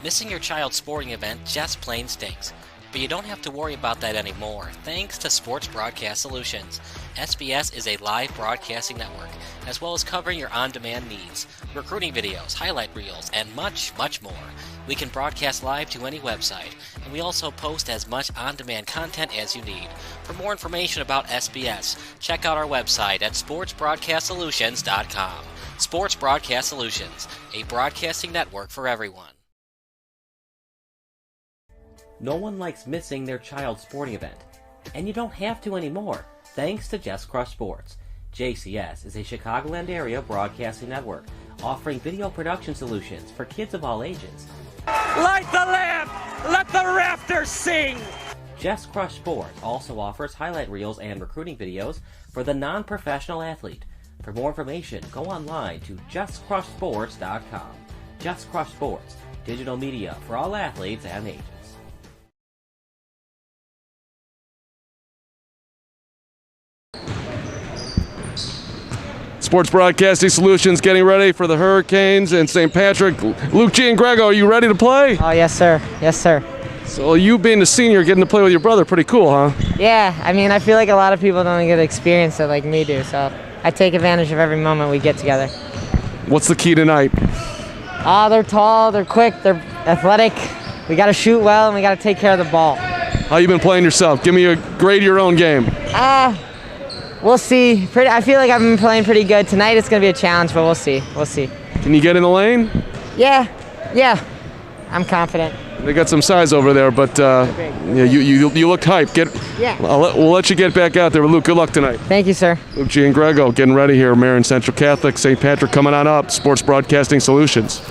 Missing your child's sporting event just plain stinks. But you don't have to worry about that anymore, thanks to Sports Broadcast Solutions. SBS is a live broadcasting network, as well as covering your on-demand needs, recruiting videos, highlight reels, and much, much more. We can broadcast live to any website, and we also post as much on-demand content as you need. For more information about SBS, check out our website at sportsbroadcastsolutions.com. Sports Broadcast Solutions, a broadcasting network for everyone. No one likes missing their child's sporting event, and you don't have to anymore, thanks to Just Crush Sports. JCS is a Chicagoland area broadcasting network offering video production solutions for kids of all ages. Light the lamp! Let the rafters sing! Just Crush Sports also offers highlight reels and recruiting videos for the non-professional athlete. For more information, go online to justcrushsports.com. Just Crush Sports, digital media for all athletes and ages. Sports Broadcasting Solutions getting ready for the Hurricanes and St. Patrick. Luke G. and Grego, are you ready to play? Oh, yes, sir. Yes, sir. So you being a senior, getting to play with your brother, pretty cool, huh? Yeah, I mean, I feel like a lot of people don't get to experience it like me do, so I take advantage of every moment we get together. What's the key tonight? They're tall, they're quick, they're athletic. We got to shoot well, and we got to take care of the ball. How you been playing yourself? Give me a grade of your own game. We'll see. I feel like I've been playing pretty good. Tonight it's going to be a challenge, but we'll see. We'll see. Can you get in the lane? Yeah. I'm confident. They got some size over there, but yeah, you looked hyped. We'll let you get back out there. But Luke, good luck tonight. Thank you, sir. Luke G. and Grego getting ready here. Marian Central Catholic, St. Patrick coming on up. Sports Broadcasting Solutions.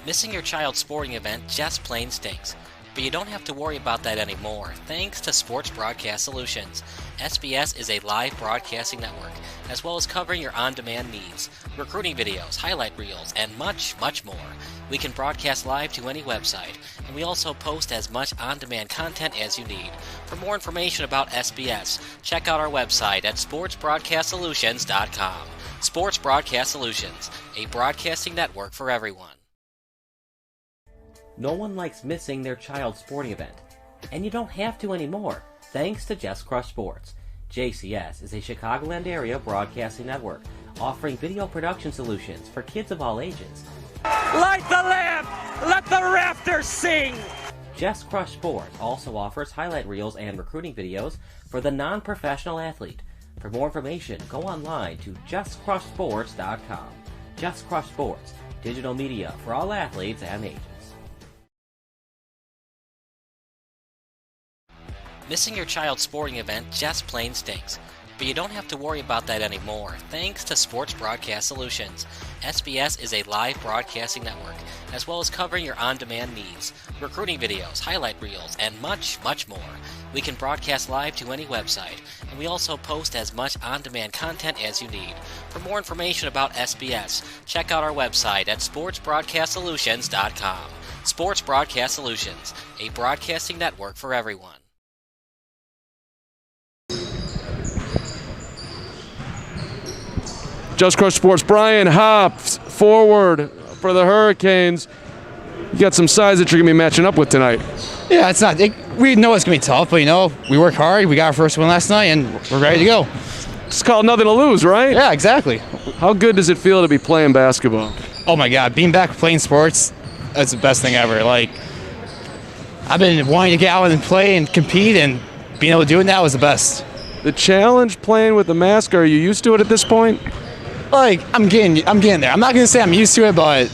Missing your child's sporting event just plain stinks. But you don't have to worry about that anymore, thanks to Sports Broadcast Solutions. SBS is a live broadcasting network, as well as covering your on-demand needs, recruiting videos, highlight reels, and much, much more. We can broadcast live to any website, and we also post as much on-demand content as you need. For more information about SBS, check out our website at sportsbroadcastsolutions.com. Sports Broadcast Solutions, a broadcasting network for everyone. No one likes missing their child's sporting event, and you don't have to anymore, thanks to Just Crush Sports. JCS is a Chicagoland area broadcasting network offering video production solutions for kids of all ages. Light the lamp! Let the rafters sing! Just Crush Sports also offers highlight reels and recruiting videos for the non-professional athlete. For more information, go online to justcrushsports.com. Just Crush Sports, digital media for all athletes and ages. Missing your child's sporting event just plain stinks. But you don't have to worry about that anymore, thanks to Sports Broadcast Solutions. SBS is a live broadcasting network, as well as covering your on-demand needs, recruiting videos, highlight reels, and much, much more. We can broadcast live to any website, and we also post as much on-demand content as you need. For more information about SBS, check out our website at sportsbroadcastsolutions.com. Sports Broadcast Solutions, a broadcasting network for everyone. Just Crush Sports. Brian Hops, forward for the Hurricanes. You got some size that you're going to be matching up with tonight. Yeah, we know it's going to be tough, but, we work hard. We got our first win last night, and we're ready to go. It's called nothing to lose, right? Yeah, exactly. How good does it feel to be playing basketball? Oh, my God. Being back playing sports, that's the best thing ever. I've been wanting to get out and play and compete, and being able to do it now is the best. The challenge playing with the mask, are you used to it at this point? I'm getting there. I'm not going to say I'm used to it, but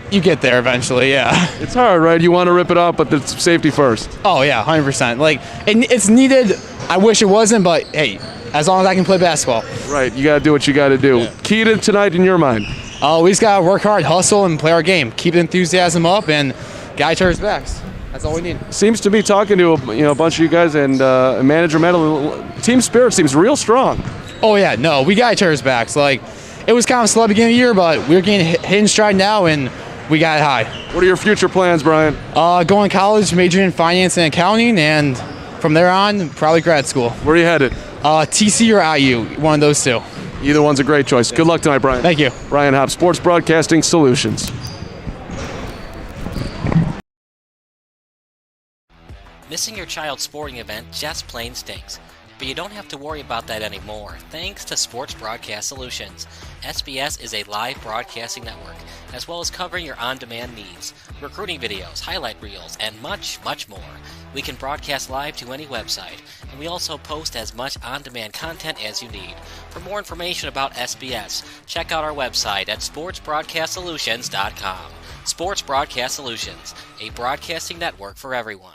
you get there eventually, yeah. It's hard, right? You want to rip it off, but it's safety first. Oh, yeah, 100%. It's needed. I wish it wasn't, but, hey, as long as I can play basketball. Right, you got to do what you got to do. Yeah. Key to tonight in your mind? We just got to work hard, hustle, and play our game. Keep the enthusiasm up, and guy turns backs. That's all we need. Seems to be talking to a bunch of you guys, and manager Madeline, team spirit seems real strong. Oh, yeah, no, we got each other's backs. It was kind of a slow beginning of the year, but we're getting hit in stride now, and we got it high. What are your future plans, Brian? Going to college, majoring in finance and accounting, and from there on, probably grad school. Where are you headed? TC or IU, one of those two. Either one's a great choice. Good luck tonight, Brian. Thank you. Brian Hopp, Sports Broadcasting Solutions. Missing your child's sporting event just plain stinks. But you don't have to worry about that anymore, thanks to Sports Broadcast Solutions. SBS is a live broadcasting network, as well as covering your on-demand needs, recruiting videos, highlight reels, and much, much more. We can broadcast live to any website, and we also post as much on-demand content as you need. For more information about SBS, check out our website at sportsbroadcastsolutions.com. Sports Broadcast Solutions, a broadcasting network for everyone.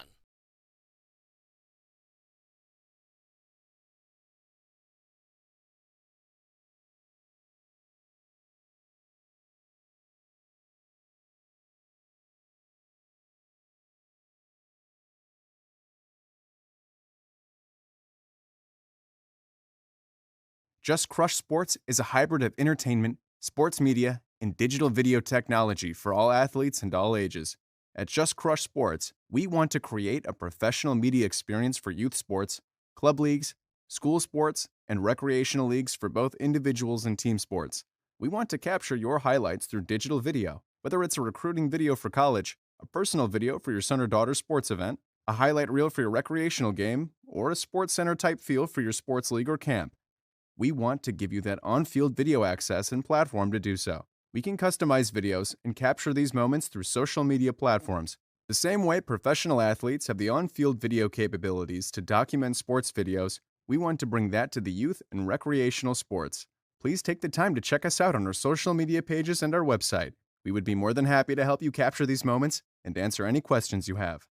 Just Crush Sports is a hybrid of entertainment, sports media, and digital video technology for all athletes and all ages. At Just Crush Sports, we want to create a professional media experience for youth sports, club leagues, school sports, and recreational leagues for both individuals and team sports. We want to capture your highlights through digital video, whether it's a recruiting video for college, a personal video for your son or daughter's sports event, a highlight reel for your recreational game, or a sports center type feel for your sports league or camp. We want to give you that on-field video access and platform to do so. We can customize videos and capture these moments through social media platforms. The same way professional athletes have the on-field video capabilities to document sports videos, we want to bring that to the youth and recreational sports. Please take the time to check us out on our social media pages and our website. We would be more than happy to help you capture these moments and answer any questions you have.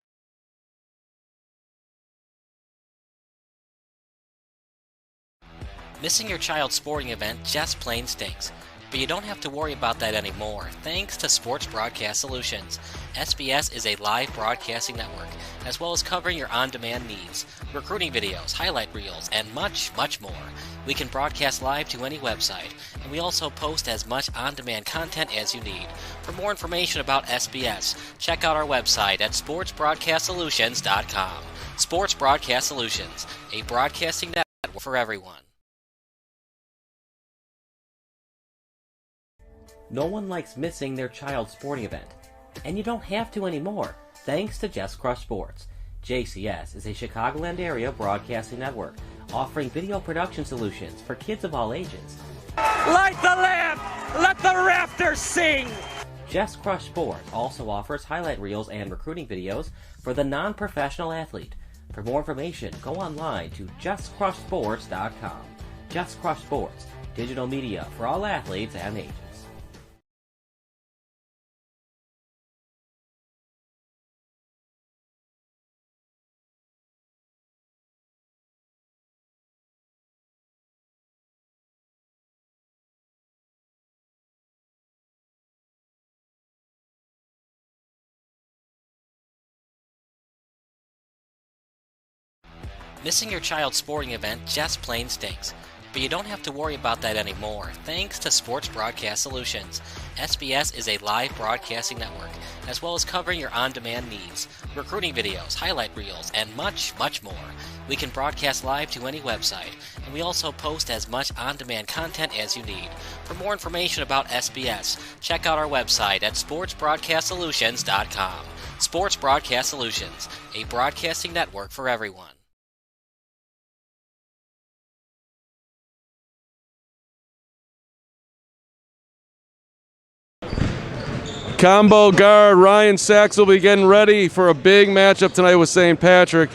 Missing your child's sporting event just plain stinks. But you don't have to worry about that anymore, thanks to Sports Broadcast Solutions. SBS is a live broadcasting network, as well as covering your on-demand needs, recruiting videos, highlight reels, and much, much more. We can broadcast live to any website, and we also post as much on-demand content as you need. For more information about SBS, check out our website at sportsbroadcastsolutions.com. Sports Broadcast Solutions, a broadcasting network for everyone. No one likes missing their child's sporting event, and you don't have to anymore, thanks to Just Crush Sports. JCS is a Chicagoland area broadcasting network offering video production solutions for kids of all ages. Light the lamp! Let the rafters sing! Just Crush Sports also offers highlight reels and recruiting videos for the non-professional athlete. For more information, go online to justcrushsports.com. Just Crush Sports, digital media for all athletes and ages. Missing your child's sporting event just plain stinks. But you don't have to worry about that anymore, thanks to Sports Broadcast Solutions. SBS is a live broadcasting network, as well as covering your on-demand needs, recruiting videos, highlight reels, and much, much more. We can broadcast live to any website, and we also post as much on-demand content as you need. For more information about SBS, check out our website at sportsbroadcastsolutions.com. Sports Broadcast Solutions, a broadcasting network for everyone. Combo guard Ryan Sachs will be getting ready for a big matchup tonight with St. Patrick.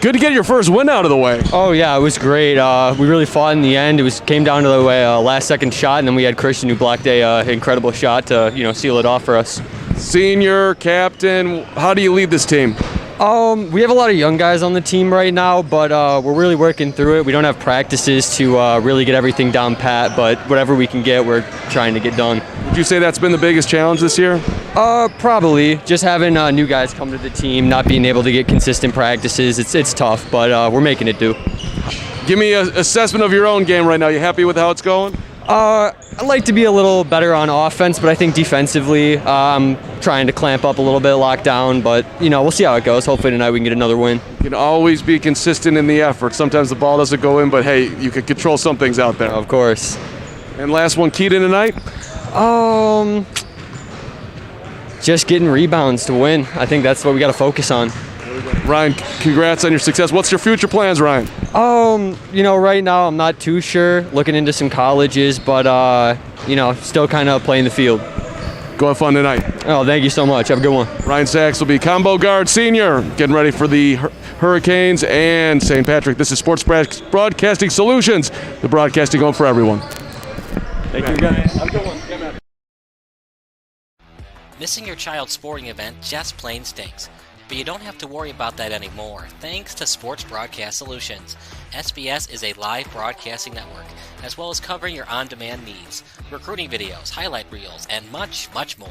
Good to get your first win out of the way. Oh yeah, it was great. We really fought in the end. Came down to the last second shot, and then we had Christian who blocked a incredible shot to seal it off for us. Senior captain, how do you lead this team? We have a lot of young guys on the team right now, but we're really working through it. We don't have practices to really get everything down pat, but whatever we can get, we're trying to get done. Would you say that's been the biggest challenge this year? Probably. Just having new guys come to the team, not being able to get consistent practices. It's tough, but we're making it do. Give me an assessment of your own game right now. You happy with how it's going? I'd like to be a little better on offense, but I think defensively, I'm trying to clamp up a little bit, lock down, but, we'll see how it goes. Hopefully tonight we can get another win. You can always be consistent in the effort. Sometimes the ball doesn't go in, but hey, you can control some things out there. Of course. And last one, key to tonight? Just getting rebounds to win. I think that's what we got to focus on. Ryan, congrats on your success. What's your future plans, Ryan? Right now I'm not too sure. Looking into some colleges, but still kind of playing the field. Go have fun tonight. Oh, thank you so much. Have a good one. Ryan Sachs will be combo guard senior, getting ready for the Hurricanes and St. Patrick. This is Sports Broadcasting Solutions, the broadcasting home for everyone. Thank you, guys. Have a good one. Missing your child's sporting event just plain stinks. But you don't have to worry about that anymore, thanks to Sports Broadcast Solutions. SBS is a live broadcasting network, as well as covering your on-demand needs, recruiting videos, highlight reels, and much, much more.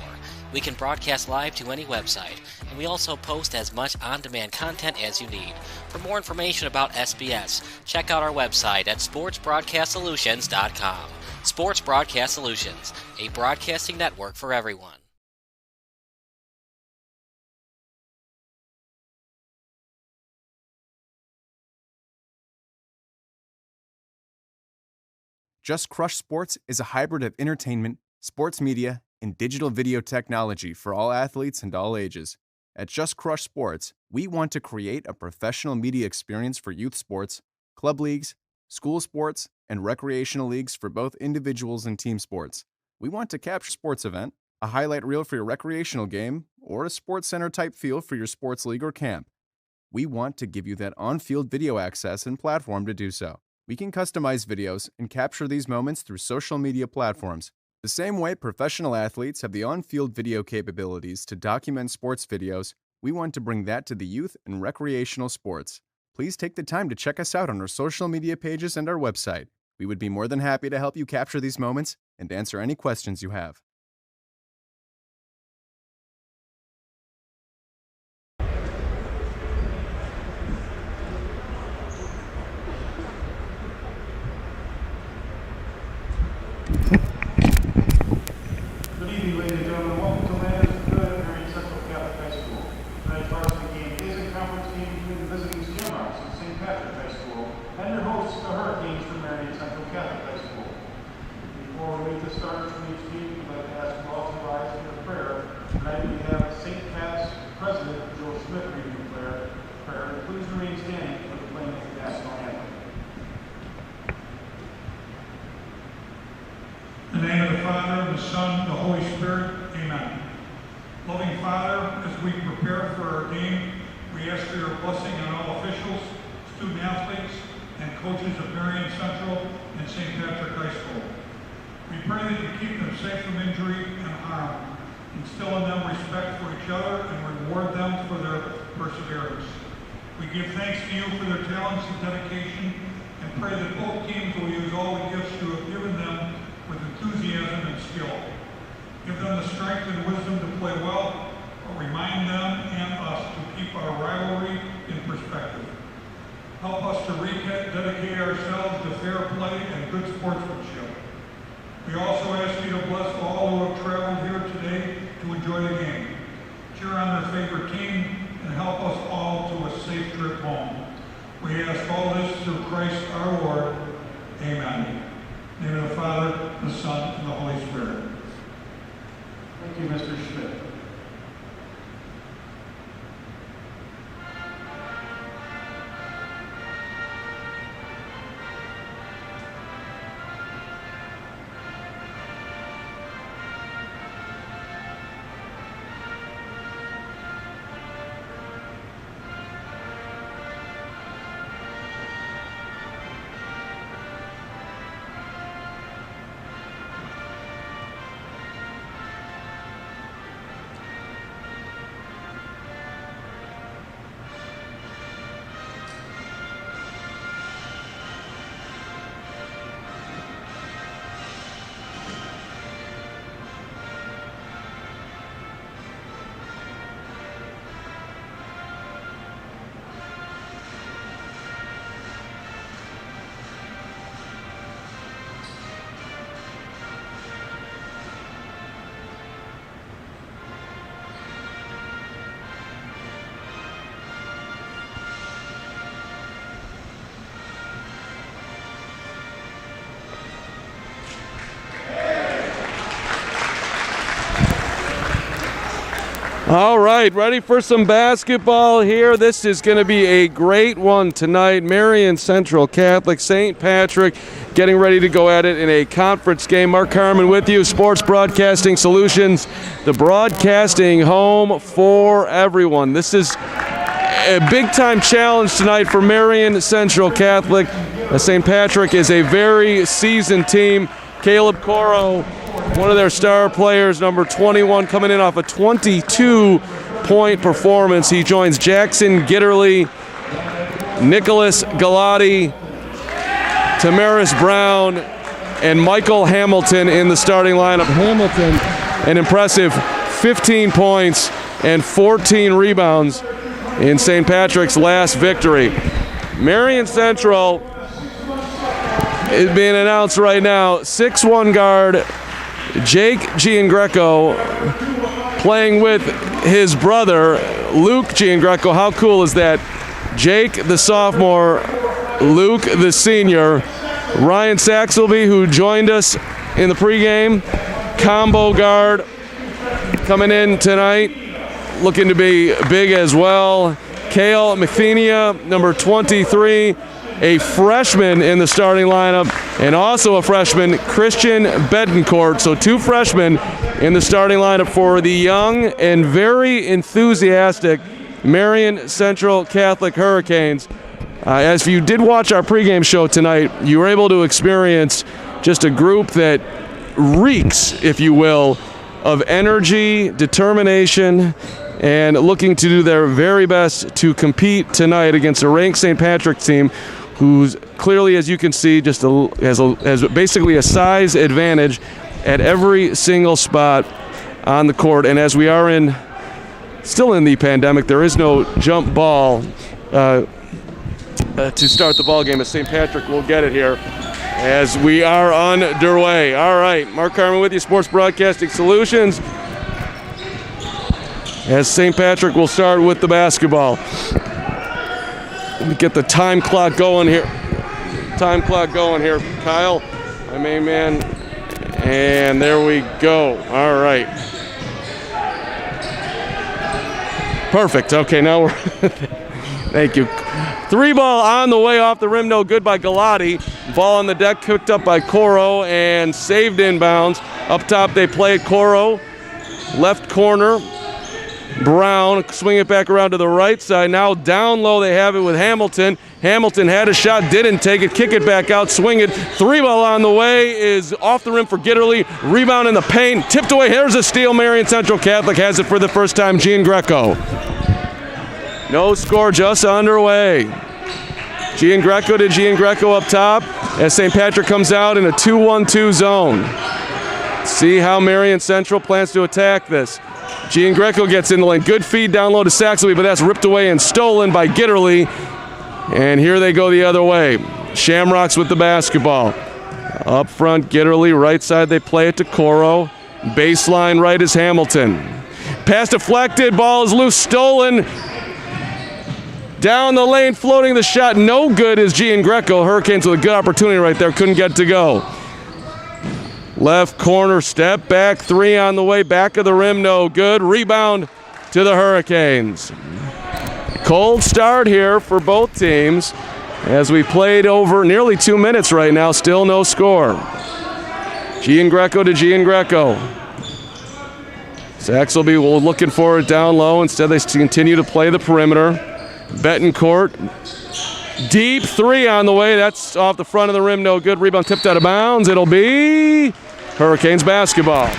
We can broadcast live to any website, and we also post as much on-demand content as you need. For more information about SBS, check out our website at sportsbroadcastsolutions.com. Sports Broadcast Solutions, a broadcasting network for everyone. Just Crush Sports is a hybrid of entertainment, sports media, and digital video technology for all athletes and all ages. At Just Crush Sports, we want to create a professional media experience for youth sports, club leagues, school sports, and recreational leagues for both individuals and team sports. We want to capture a sports event, a highlight reel for your recreational game, or a sports center type feel for your sports league or camp. We want to give you that on-field video access and platform to do so. We can customize videos and capture these moments through social media platforms. The same way professional athletes have the on-field video capabilities to document sports videos, we want to bring that to the youth and recreational sports. Please take the time to check us out on our social media pages and our website. We would be more than happy to help you capture these moments and answer any questions you have. Good evening, ladies and gentlemen. Welcome to Marian Central Catholic High School. Tonight's varsity game is a conference game between the visiting Shamrocks and St. Patrick High School and their hosts, the Hurricanes from Marian Central Catholic High School. Before we meet the starters from each team, we'd like to ask you all to rise for the prayer. Tonight we have St. Pat's President Joe Schmidt reading the prayer. Please remain standing for the playing of the national anthem. In the name of the Father, the Son, and the Holy Spirit, amen. Loving Father, as we prepare for our game, we ask for your blessing on all officials, student athletes, and coaches of Marian Central and St. Patrick High School. We pray that you keep them safe from injury and harm, instill in them respect for each other, and reward them for their perseverance. We give thanks to you for their talents and dedication, and pray that both teams will use all the gifts you have given them with enthusiasm and skill. Give them the strength and wisdom to play well, but remind them and us to keep our rivalry in perspective. Help us to dedicate ourselves to fair play and good sportsmanship. We also ask you to bless all who have traveled here today to enjoy the game, cheer on their favorite team, and help us all to a safe trip home. We ask all this through Christ our Lord. Amen. In the name of the Father, the Son, and the Holy Spirit. Thank you, Mr. Schmidt. All right, ready for some basketball here. This is going to be a great one tonight. Marian Central Catholic, St. Patrick getting ready to go at it in a conference game. Mark Carmen with you, Sports Broadcasting Solutions, the broadcasting home for everyone. This is a big-time challenge tonight for Marian Central Catholic. St. Patrick is a very seasoned team. Caleb Coro, one of their star players, number 21, coming in off a 22-point performance. He joins Jackson Gitterly, Nicholas Galati, Tamaris Brown, and Michael Hamilton in the starting lineup. Hamilton, an impressive 15 points and 14 rebounds in St. Patrick's last victory. Marian Central is being announced right now. 6'1" guard Jake Giangreco playing with his brother Luke Giangreco. How cool is that? Jake the sophomore, Luke the senior. Ryan Saxelby, who joined us in the pregame, combo guard, coming in tonight, looking to be big as well. Kale Methenia, number 23, a freshman in the starting lineup, and also a freshman, Christian Betancourt. So two freshmen in the starting lineup for the young and very enthusiastic Marian Central Catholic Hurricanes. As you did watch our pregame show tonight, you were able to experience just a group that reeks, if you will, of energy, determination, and looking to do their very best to compete tonight against a ranked St. Patrick team who's clearly, as you can see, just has basically a size advantage at every single spot on the court. And as we are still in the pandemic, there is no jump ball to start the ball game, as St. Patrick will get it here as we are underway. All right, Mark Carmen with you, Sports Broadcasting Solutions, as St. Patrick will start with the basketball. Let me get the time clock going here. Kyle, my main man. And there we go. All right. Perfect. Okay, now we're... Thank you. Three ball on the way off the rim, no good by Galati. Ball on the deck, picked up by Coro and saved inbounds. Up top they play it. Coro, left corner. Brown, swing it back around to the right side. Now down low they have it with Hamilton. Hamilton had a shot, didn't take it. Kick it back out, swing it. Three ball on the way is off the rim for Gitterly. Rebound in the paint, tipped away. Here's a steal. Marian Central Catholic has it for the first time. Giangreco. No score, just underway. Giangreco to Giangreco up top as St. Patrick comes out in a 2-1-2 zone. See how Marian Central plans to attack this. Giangreco gets in the lane. Good feed down low to Saxelby, but that's ripped away and stolen by Gitterly. And here they go the other way. Shamrocks with the basketball. Up front, Gitterly. Right side, they play it to Coro. Baseline right is Hamilton. Pass deflected. Ball is loose. Stolen. Down the lane, floating the shot. No good is Gian Greco. Hurricanes with a good opportunity right there. Couldn't get to go. Left corner, step back. 3 on the way. Back of the rim, no good. Rebound to the Hurricanes. Cold start here for both teams as we played over nearly 2 minutes right now. Still no score. Gian Greco to Gian Greco. Saxelby looking for it down low. Instead, they continue to play the perimeter. Betancourt. Deep 3 on the way. That's off the front of the rim. No good. Rebound tipped out of bounds. It'll be Hurricanes basketball.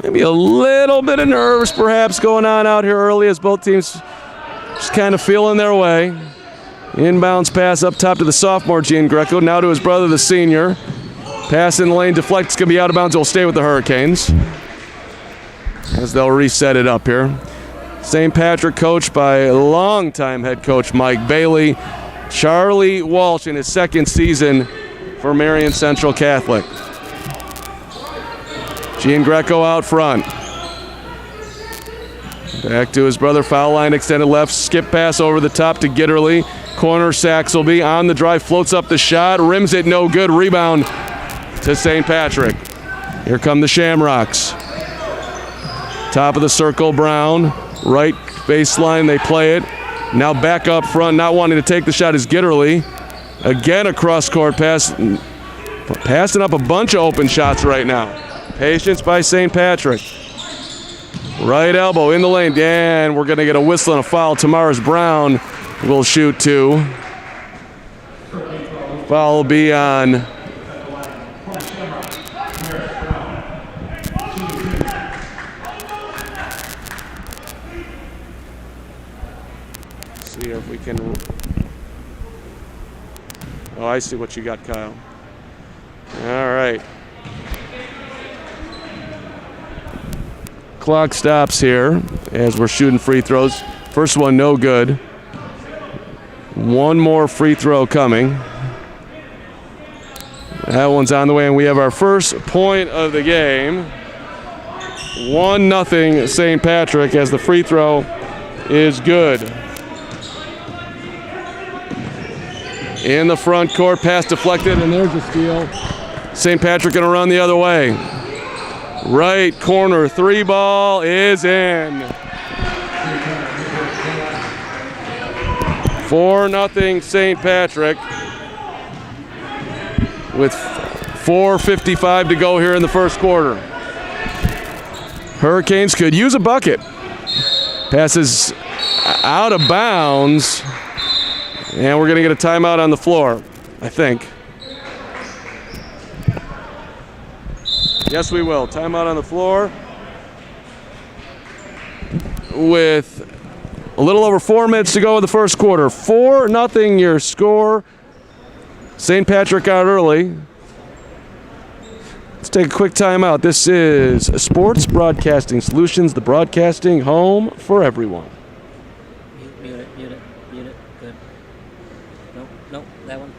Maybe a little bit of nerves perhaps going on out here early as both teams just kind of feeling their way. Inbounds pass up top to the sophomore Gian Greco. Now to his brother, the senior. Pass in the lane, deflects, going to be out of bounds. It'll stay with the Hurricanes as they'll reset it up here. St. Patrick coached by longtime head coach Mike Bailey. Charlie Walsh in his second season for Marian Central Catholic. Gian Greco out front. Back to his brother, foul line extended left, skip pass over the top to Gitterly. Corner Saxelby on the drive, floats up the shot, rims it, no good. Rebound to St. Patrick. Here come the Shamrocks. Top of the circle, Brown. Right baseline, they play it. Now back up front, not wanting to take the shot is Gitterly. Again, a cross-court pass. Passing up a bunch of open shots right now. Patience by St. Patrick. Right elbow in the lane. And we're going to get a whistle and a foul. Tamaris Brown will shoot 2. Foul will be on see if we can. Oh, I see what you got, Kyle. All right. Clock stops here as we're shooting free throws. First one, no good. One more free throw coming. That one's on the way, and we have our first point of the game. 1-0 St. Patrick as the free throw is good. In the front court, pass deflected, and there's a steal. St. Patrick going to run the other way. Right corner, 3 ball is in. 4-0 St. Patrick with 4:55 to go here in the first quarter. Hurricanes could use a bucket. Passes out of bounds, and we're going to get a timeout on the floor, I think. Yes, we will. Timeout on the floor with a little over 4 minutes to go in the first quarter. 4-0 your score. St. Patrick out early. Let's take a quick timeout. This is Sports Broadcasting Solutions, the broadcasting home for everyone. Mute it. Good. Nope, that one.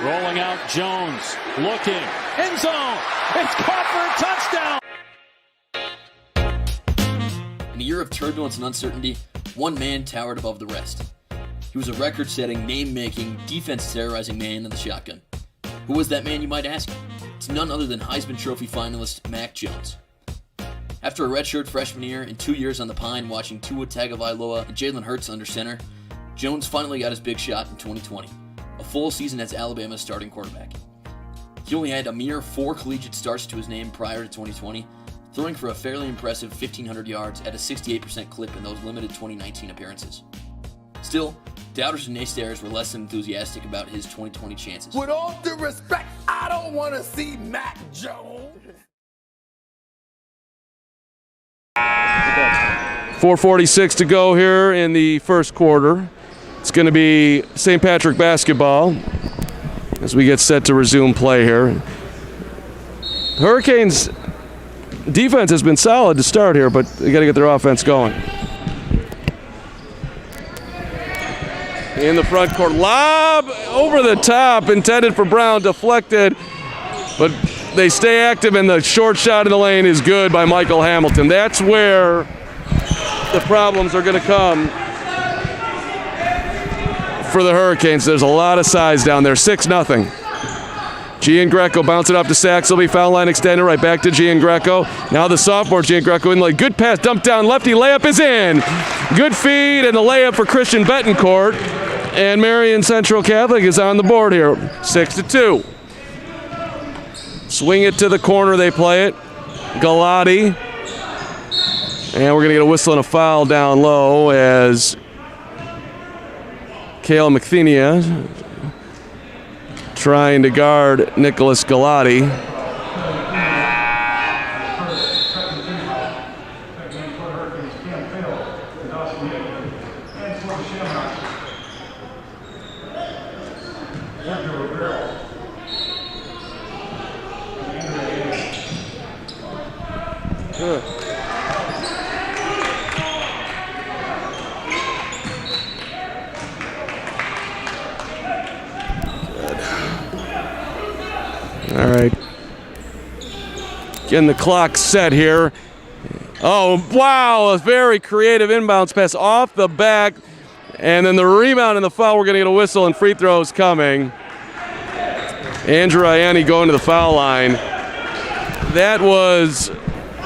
Rolling out Jones, looking, end zone, it's caught for a touchdown. In a year of turbulence and uncertainty, one man towered above the rest. He was a record-setting, name-making, defense-terrorizing man in the shotgun. Who was that man, you might ask? It's none other than Heisman Trophy finalist Mac Jones. After a redshirt freshman year and 2 years on the Pine watching Tua Tagovailoa and Jalen Hurts under center, Jones finally got his big shot in 2020. A full season as Alabama's starting quarterback. He only had a mere 4 collegiate starts to his name prior to 2020, throwing for a fairly impressive 1,500 yards at a 68% clip in those limited 2019 appearances. Still, doubters and naysayers were less than enthusiastic about his 2020 chances. With all due respect, I don't want to see Mac Jones. 4:46 to go here in the first quarter. It's going to be St. Patrick basketball as we get set to resume play here. Hurricanes defense has been solid to start here, but they got to get their offense going. In the front court, lob over the top, intended for Brown, deflected, but they stay active, and the short shot in the lane is good by Michael Hamilton. That's where the problems are going to come for the Hurricanes. There's a lot of size down there, 6-0. Giangreco bounce it up to Saxelby, foul line extended, right back to Giangreco. Now the sophomore Giangreco in, like, good pass, dump down, lefty layup is in. Good feed and the layup for Christian Betancourt. And Marian Central Catholic is on the board here, 6-2. Swing it to the corner, they play it. Galati. And we're going to get a whistle and a foul down low as Cale McThenia trying to guard Nicholas Galati. All right. Getting the clock set here. Oh, wow, a very creative inbounds pass off the back. And then the rebound and the foul, we're going to get a whistle and free throws coming. Andrew Ianni going to the foul line. That was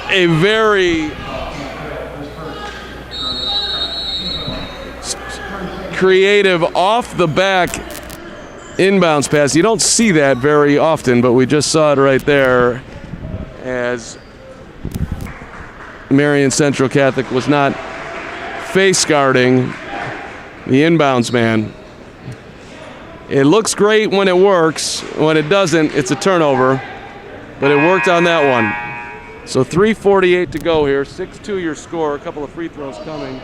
a very creative off the back inbounds pass. You don't see that very often, but we just saw it right there as Marian Central Catholic was not face guarding the inbounds man. It looks great when it works. When it doesn't, it's a turnover, but it worked on that one. So 3:48 to go here, 6-2 your score, a couple of free throws coming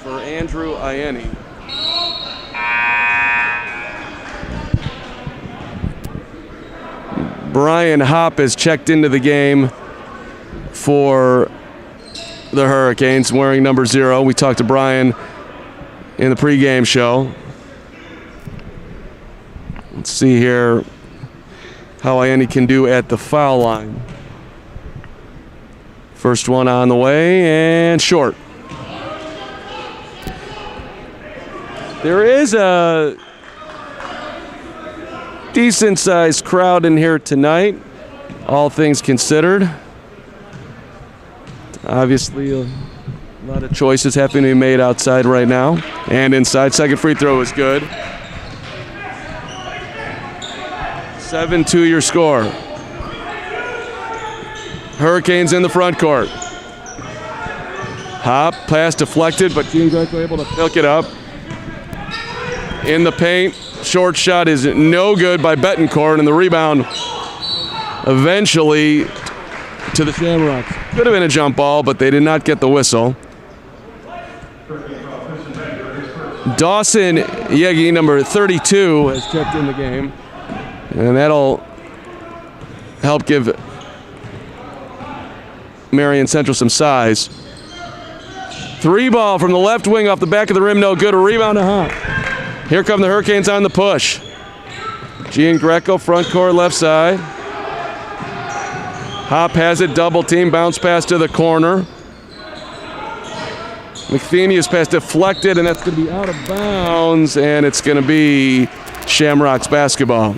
for Andrew Ianni. Brian Hopp has checked into the game for the Hurricanes, wearing number 0. We talked to Brian in the pregame show. Let's see here how Ianni can do at the foul line. First one on the way, and short. There is a decent-sized crowd in here tonight, all things considered. Obviously, a lot of choices having to be made outside right now. And inside, second free throw is good. 7-2 your score. Hurricanes in the front court. Hop, pass deflected, but Giangreco able to pick it up. In the paint, short shot is no good by Betancourt, and the rebound eventually to the Shamrocks. Could have been a jump ball, but they did not get the whistle. Dawson Yegi, number 32, has checked in the game, and that'll help give Marian Central some size. 3 ball from the left wing off the back of the rim, no good. A rebound to Hop. Here come the Hurricanes on the push. Giangreco, front court, left side. Hop has it, double team, bounce pass to the corner. McThenia's pass deflected, and that's going to be out of bounds, and it's going to be Shamrocks basketball.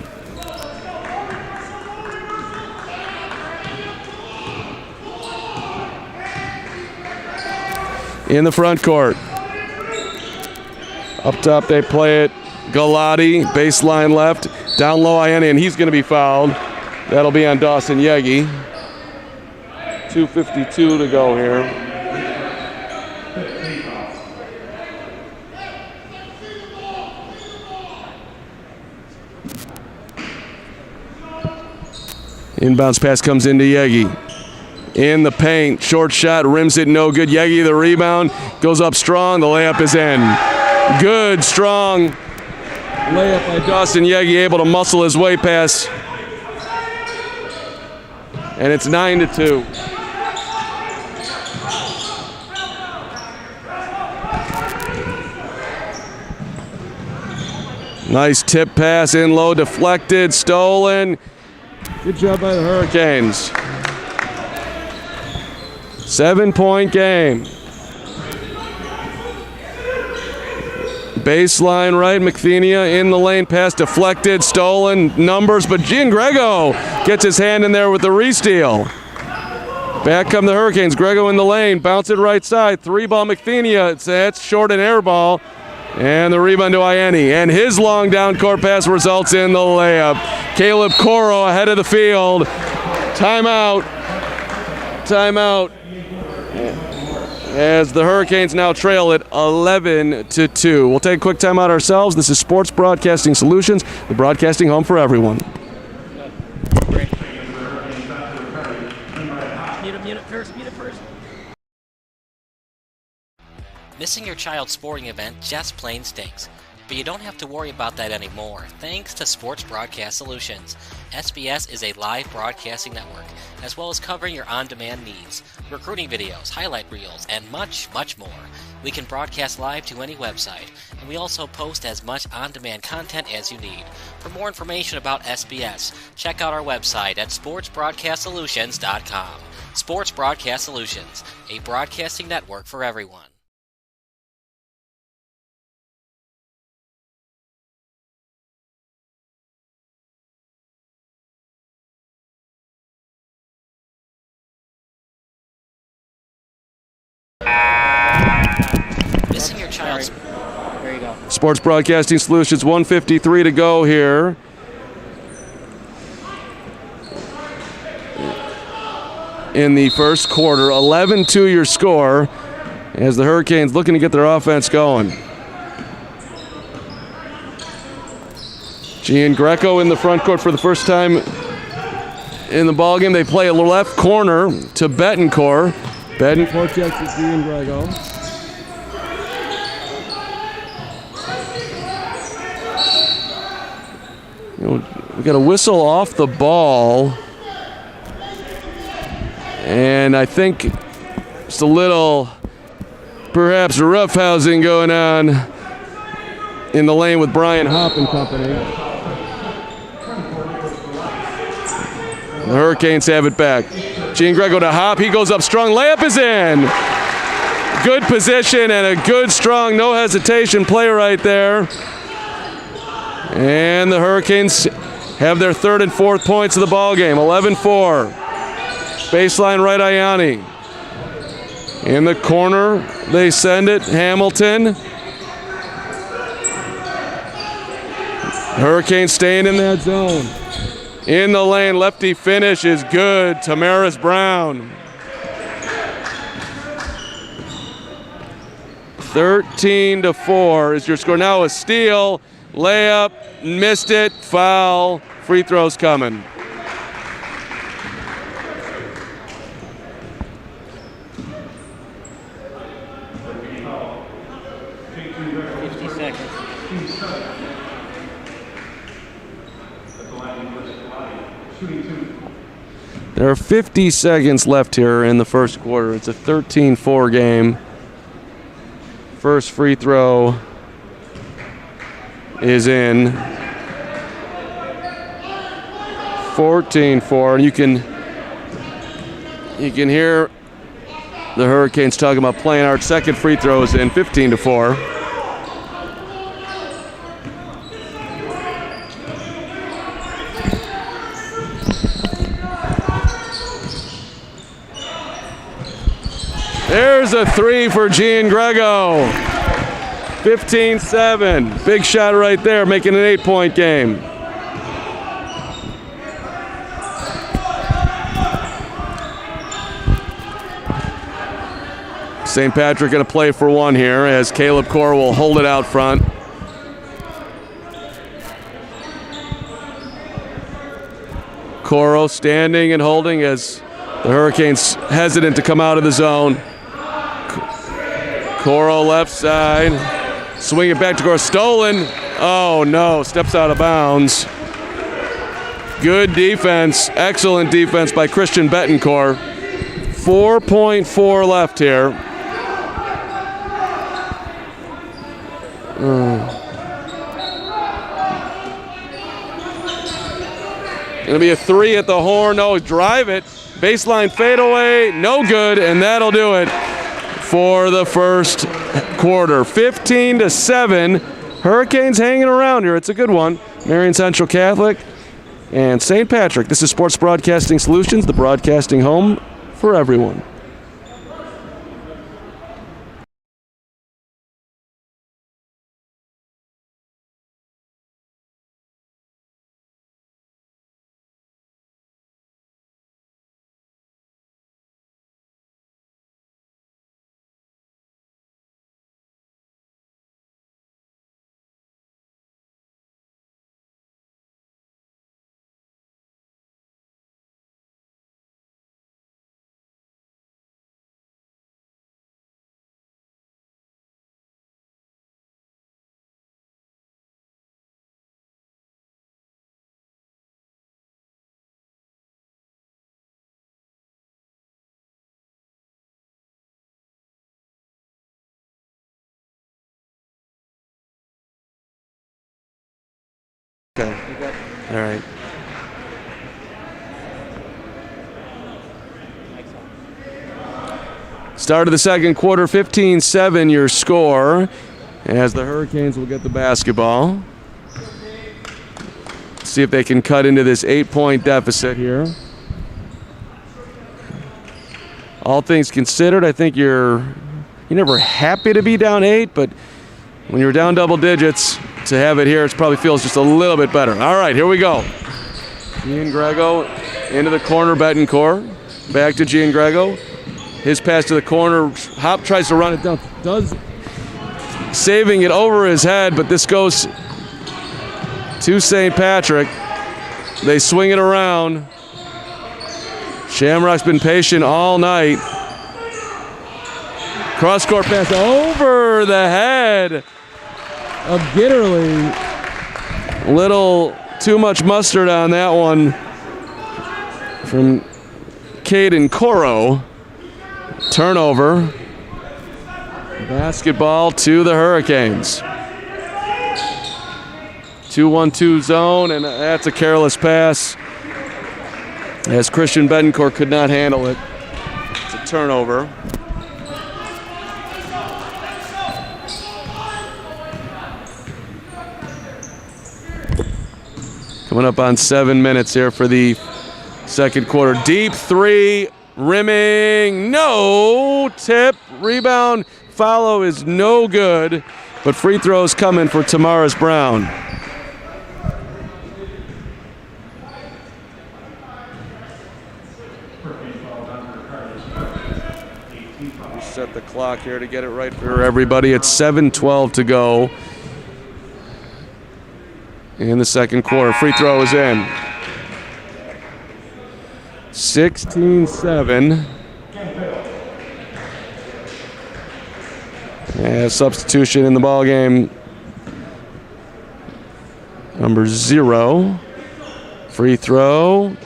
In the front court. Up top, they play it. Galati, baseline left. Down low, Ianni, and he's going to be fouled. That'll be on Dawson Yegi. 2:52 to go here. Inbounds pass comes into Yegi. In the paint, short shot, rims it no good. Yegi the rebound, goes up strong, the layup is in. Good, strong layup by Dawson Yegi, able to muscle his way past. And it's 9-2. Nice tip pass in low, deflected, stolen. Good job by the Hurricanes. 7-point game. Baseline right, McThenia in the lane, pass deflected, stolen, numbers, but Giangrego gets his hand in there with the re-steal. Back come the Hurricanes, Grego in the lane, bounce it right side, 3-ball McThenia, it's short and air ball, and the rebound to Ianni, and his long down court pass results in the layup. Caleb Coro ahead of the field, timeout, as the Hurricanes now trail it 11-2. We'll take a quick timeout ourselves. This is Sports Broadcasting Solutions, the broadcasting home for everyone. Mute it first. Missing your child's sporting event just plain stinks. But you don't have to worry about that anymore, thanks to Sports Broadcast Solutions. SBS is a live broadcasting network, as well as covering your on-demand needs, recruiting videos, highlight reels, and much, much more. We can broadcast live to any website, and we also post as much on-demand content as you need. For more information about SBS, check out our website at sportsbroadcastsolutions.com. Sports Broadcast Solutions, a broadcasting network for everyone. Missing your child's... There you go. Sports Broadcasting Solutions, 1:53 to go here. In the first quarter, 11-2 your score, as the Hurricanes looking to get their offense going. Giangrego in the front court for the first time in the ballgame. They play a left corner to Betancourt. Betancourt checks to Giangrego. We got a whistle off the ball, and I think just a little, perhaps roughhousing going on in the lane with Brian Hopp and company. The Hurricanes have it back. Giangrego to Hopp, he goes up strong, layup is in. Good position and a good, strong, no hesitation play right there. And the Hurricanes have their third and fourth points of the ball game. 11-4. Baseline right, Ianni. In the corner, they send it. Hamilton. Hurricanes staying in that zone. In the lane, lefty finish is good. Tamaris Brown. 13-4 is your score. Now a steal. Layup, missed it, foul, free throws coming. There are 50 seconds left here in the first quarter. It's a 13-4 game. First free throw is in. 14-4, and you can hear the Hurricanes talking about playing our second free throw is in. 15-4. There's a three for Giangrego. 15-7. Big shot right there, making an 8-point game. St. Patrick going to play for one here as Caleb Core will hold it out front. Coro standing and holding as the Hurricanes hesitant to come out of the zone. Coro left side. Swing it back to Gore. Stolen. Oh, no. Steps out of bounds. Good defense. Excellent defense by Christian Betancourt. 4.4 left here. Gonna be a 3 at the horn. No, drive it. Baseline fadeaway. No good, and that'll do it for the first quarter. 15-7. Hurricanes hanging around here. It's a good one. Marian Central Catholic and St. Patrick. This is Sports Broadcasting Solutions, the broadcasting home for everyone. Okay. All right. Start of the second quarter, 15-7 your score, as the Hurricanes will get the basketball. See if they can cut into this 8-point deficit here. All things considered, I think you're never happy to be down 8, but when you're down double digits, to have it here, it probably feels just a little bit better. All right, here we go. Giangrego into the corner, Betancourt. Back to Giangrego. His pass to the corner. Hop tries to run it down. Does. Saving it over his head, but this goes to St. Patrick. They swing it around. Shamrock's been patient all night. Cross-court pass over the head of Gitterly. Little too much mustard on that one from Caden Coro. Turnover. Basketball to the Hurricanes. 2-1-2 zone, and that's a careless pass as Christian Betancourt could not handle it. It's a turnover. Coming up on 7 minutes here for the second quarter. Deep three, rimming, no. Tip, rebound, follow is no good, but free throws coming for Tamaris Brown. Set the clock here to get it right for everybody. It's 7:12 to go in the second quarter. Free throw is in. 16-7. Substitution in the ball game. Number 0. Free throw.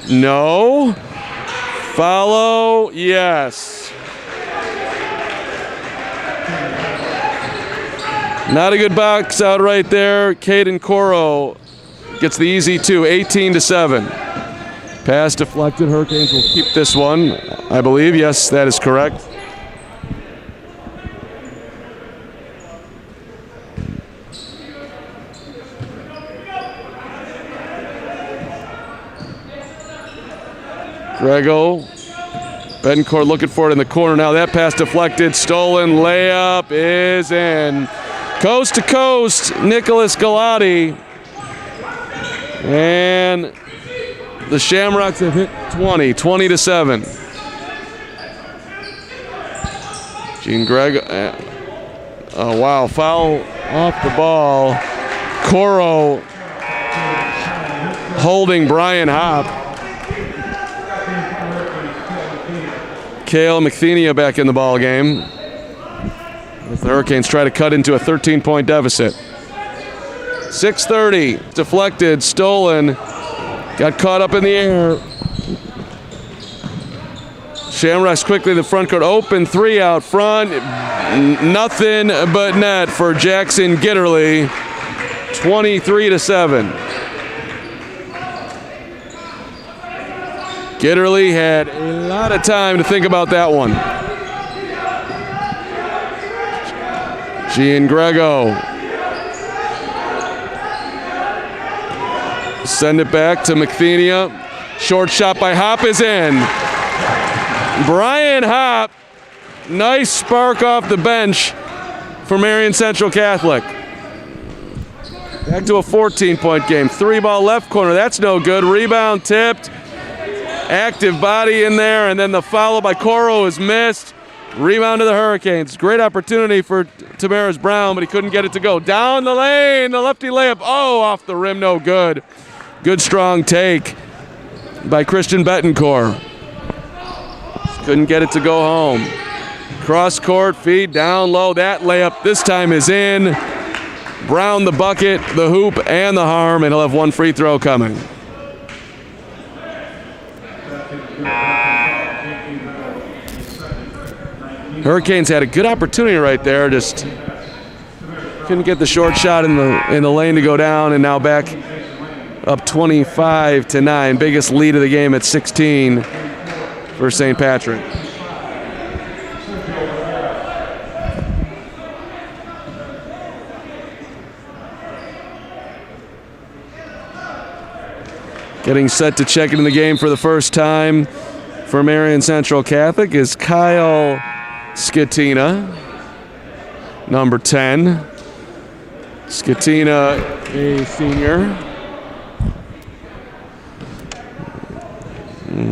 No. Follow. Yes. Not a good box out right there. Caden Coro gets the easy 2, 18-7. Pass deflected. Hurricanes will keep this one, I believe. Yes, that is correct. Grego. Betancourt looking for it in the corner now. That pass deflected. Stolen. Layup is in. Coast to coast, Nicholas Galati. And the Shamrocks have hit 20-7. Giangrego. Oh, wow. Foul off the ball. Coro holding Brian Hop. Cale McThenia back in the ball game. as the Hurricanes try to cut into a 13-point deficit. 6:30, deflected, stolen, got caught up in the air. Shamrocks quickly in the front court, open three out front. Nothing but net for Jackson Gitterly, 23-7. Gitterly had a lot of time to think about that one. Giangrego. Send it back to McThenia. Short shot by Hop is in. Brian Hop, nice spark off the bench for Marian Central Catholic. Back to a 14-point game. 3-ball left corner, that's no good. Rebound tipped. Active body in there, and then the follow by Coro is missed. Rebound to the Hurricanes. Great opportunity for Tamaris Brown, but he couldn't get it to go. Down the lane, the lefty layup. Oh, off the rim, no good. Good strong take by Christian Betancourt. Couldn't get it to go home. Cross court, feed down low. That layup this time is in. Brown the bucket, the hoop, and the harm, and he'll have one free throw coming. Hurricanes had a good opportunity right there, just couldn't get the short shot in the lane to go down, and now back up 25-9. Biggest lead of the game at 16 for St. Patrick. Getting set to check into the game for the first time for Marian Central Catholic is Kyle Skatina, number 10. Skatina, a senior.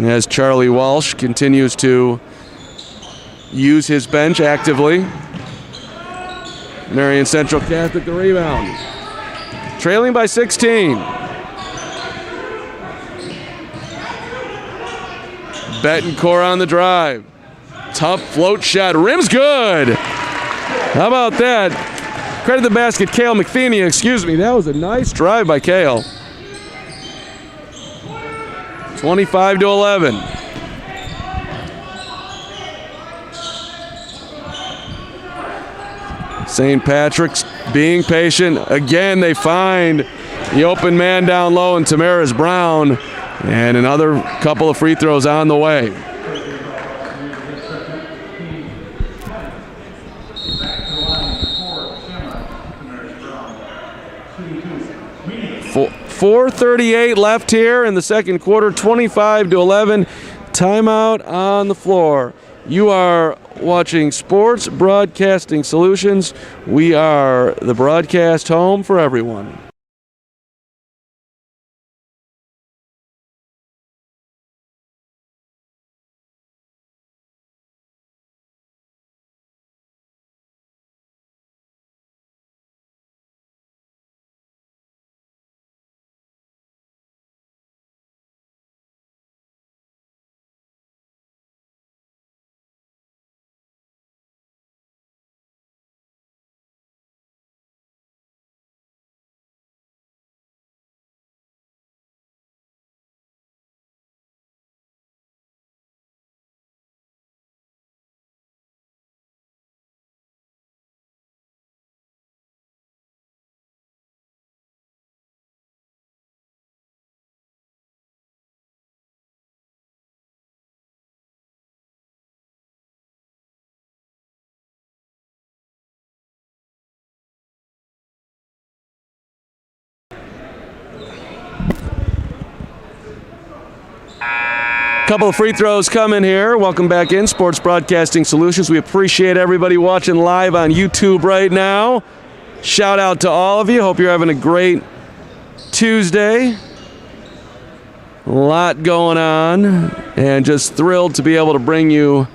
As Charlie Walsh continues to use his bench actively. Marian Central Catholic the rebound. Trailing by 16. Betancourt on the drive. Tough float shot. Rim's good. How about that? Credit the basket, Cale McThenia. Excuse me. That was a nice drive by Cale. 25-11. St. Patrick's being patient. Again, they find the open man down low in Tamaris Brown. And another couple of free throws on the way. For 4:38 left here in the second quarter, 25-11. Timeout on the floor. You are watching Sports Broadcasting Solutions. We are the broadcast home for everyone. Couple of free throws coming here. Welcome back in Sports Broadcasting Solutions. We appreciate everybody watching live on YouTube right now. Shout out to all of you. Hope you're having a great Tuesday. A lot going on, and just thrilled to be able to bring you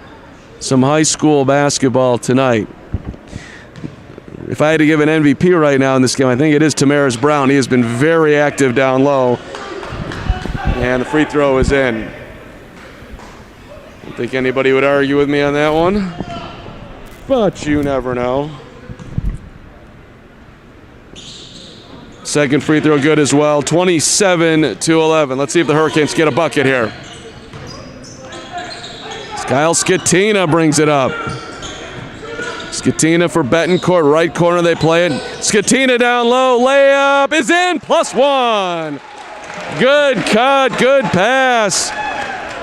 some high school basketball tonight. If I had to give an MVP right now in this game, I think it is Tamaris Brown. He has been very active down low, and the free throw is in. I don't think anybody would argue with me on that one. but you never know. Second free throw good as well, 27-11. Let's see if the Hurricanes get a bucket here. Kyle Skatina brings it up. Skatina for Betancourt, right corner they play it. Skatina down low, layup is in, +1. Good cut, good pass.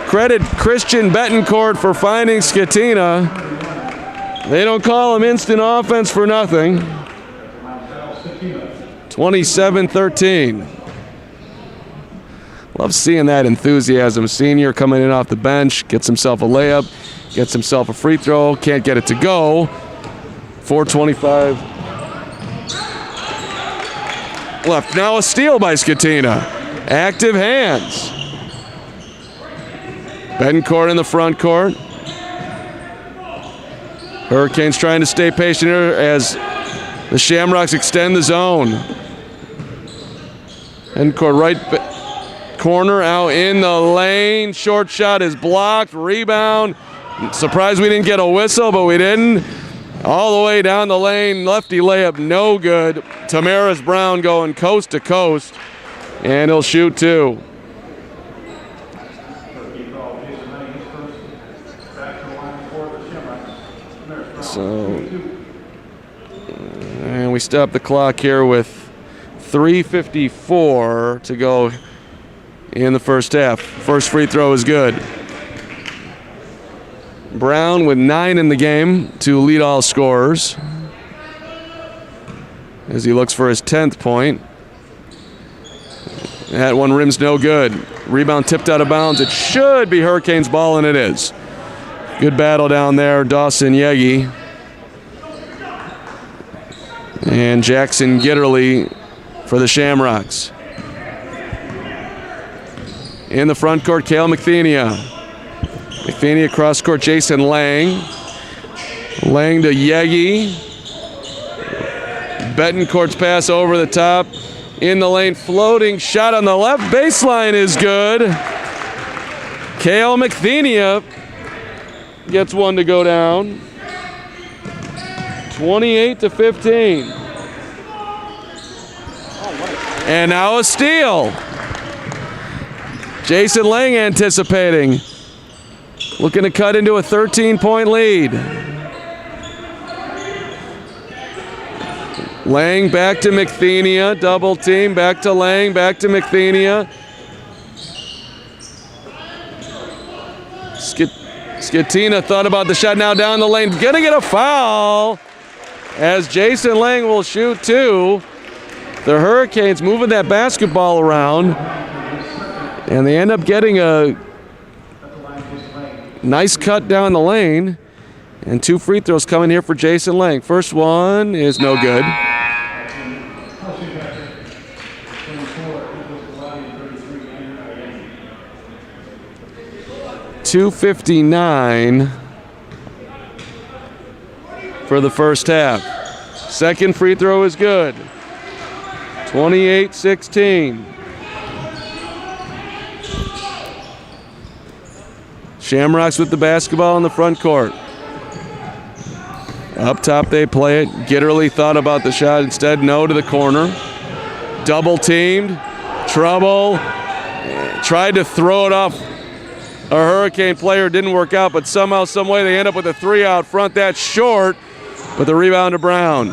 Credit Christian Betancourt for finding Skatina. They don't call him instant offense for nothing. 27-13. Love seeing that enthusiasm. Senior coming in off the bench, gets himself a layup, gets himself a free throw, can't get it to go. 4:25 left. Now a steal by Skatina. Active hands. Betancourt in the front court. Hurricanes trying to stay patient here as the Shamrocks extend the zone. Betancourt right corner out in the lane. Short shot is blocked. Rebound. Surprised we didn't get a whistle, but we didn't. All the way down the lane. Lefty layup, no good. Tamaris Brown going coast to coast. And he'll shoot two. So, and we stop the clock here with 3:54 to go in the first half. First free throw is good. Brown with 9 in the game to lead all scorers as he looks for his 10th point. That one rims no good. Rebound tipped out of bounds. It should be Hurricanes ball, and it is. Good battle down there. Dawson Yegi and Jackson Gitterly for the Shamrocks. In the front court, Cale McThenia. McThenia cross court, Jason Lang. Lang to Yegi. Betancourt's pass over the top. In the lane, floating shot on the left baseline is good. Cale McThenia gets one to go down. 28-15. And now a steal. Jason Lang anticipating. Looking to cut into a 13-point lead. Lang back to McThenia, double team, back to Lang, back to McThenia. Skatina thought about the shot, now down the lane, gonna get a foul as Jason Lang will shoot two. The Hurricanes moving that basketball around, and they end up getting a nice cut down the lane, and two free throws coming here for Jason Lang. First one is no good. 2:59 for the first half. Second free throw is good. 28-16. Shamrocks with the basketball in the front court. Up top they play it. Gitterly thought about the shot, instead no to the corner. Double teamed, trouble. Tried to throw it off a Hurricane player, didn't work out, but somehow, some way they end up with a three out front. That's short, but the rebound to Brown.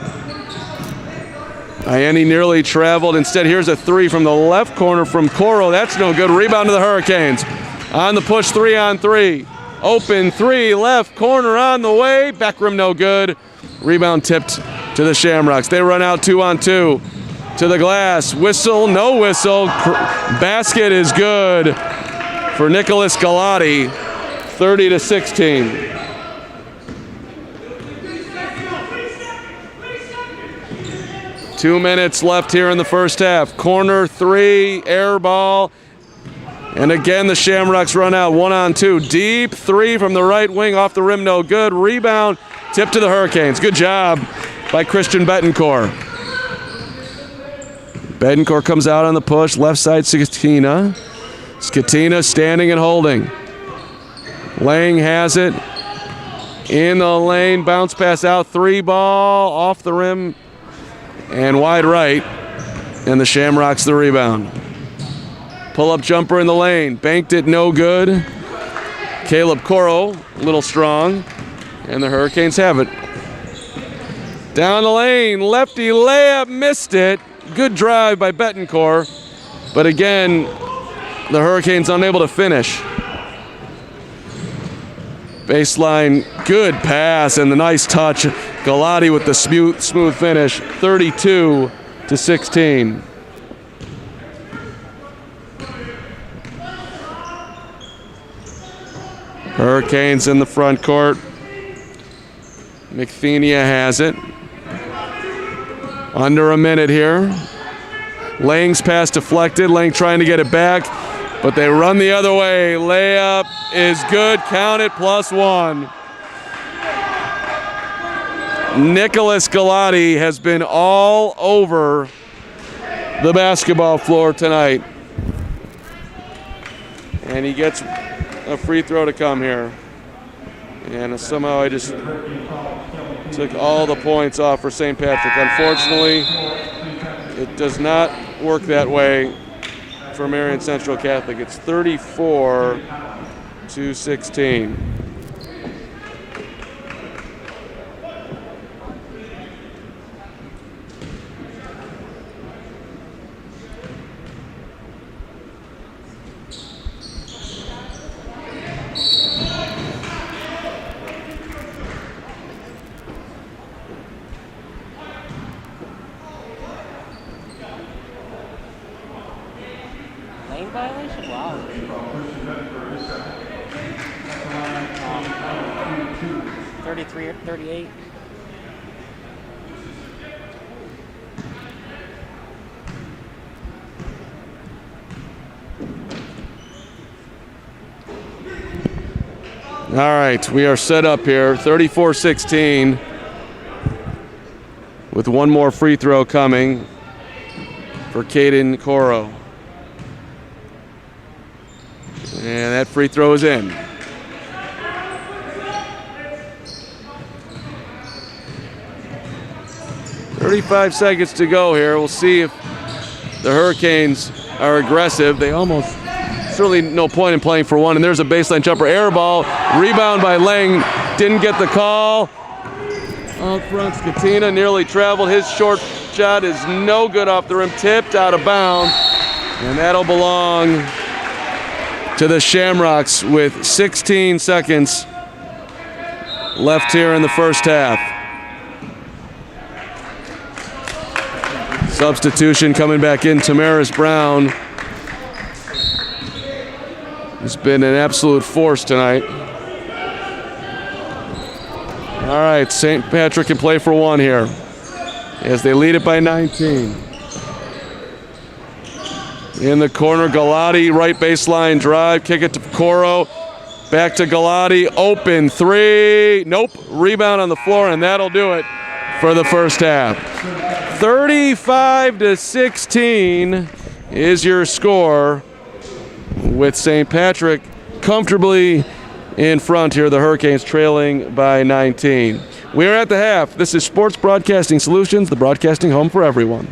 Ianni nearly traveled. Instead, here's a three from the left corner from Coro. That's no good. Rebound to the Hurricanes. On the push, 3-on-3. Open three, left corner on the way. Back rim no good. Rebound tipped to the Shamrocks. They run out 2-on-2. To the glass. Whistle, no whistle. Basket is good for Nicholas Galati. 30-16. Two minutes left here in the first half. Corner three, air ball. And again, the Shamrocks run out 1-on-2. Deep three from the right wing, off the rim, no good. Rebound, tip to the Hurricanes. Good job by Christian Betancourt. Betancourt comes out on the push, left side Skatina. Skatina standing and holding. Lang has it. In the lane, bounce pass out, 3 ball, off the rim, and wide right. And the Shamrocks the rebound. Pull-up jumper in the lane, banked it, no good. Caleb Coro, a little strong, and the Hurricanes have it. Down the lane, lefty layup, missed it. Good drive by Betancourt, but again, the Hurricanes unable to finish. Baseline, good pass and the nice touch. Galati with the smooth finish, 32-16. Hurricanes in the front court. McPhenia has it. Under a minute here. Lang's pass deflected. Lang trying to get it back, but they run the other way. Layup is good. Count it, +1. Nicholas Galati has been all over the basketball floor tonight. And he gets a free throw to come here. And somehow I just took all the points off for St. Patrick. Unfortunately, it does not work that way for Marian Central Catholic. It's 34-16. Lane violation? Wow. 33 or 38. All right, we are set up here, 34-16, with one more free throw coming for Caden Coro. And that free throw is in. "35 seconds to go here. We'll see if the Hurricanes are aggressive. They almost, certainly no point in playing for one. And there's a baseline jumper, air ball, rebound by Lang. Didn't get the call. Out front, Skatina nearly traveled. His short shot is no good off the rim, tipped out of bounds. And that'll belong to the Shamrocks with 16 seconds left here in the first half. Substitution coming back in, Tamaris Brown. He's been an absolute force tonight. All right, St. Patrick can play for one here as they lead it by 19. In the corner, Galati, right baseline drive, kick it to Coro. Back to Galati, open three. Nope, rebound on the floor, and that'll do it for the first half. 35-16 is your score, with St. Patrick comfortably in front here, the Hurricanes trailing by 19. We are at the half. This is Sports Broadcasting Solutions, the broadcasting home for everyone.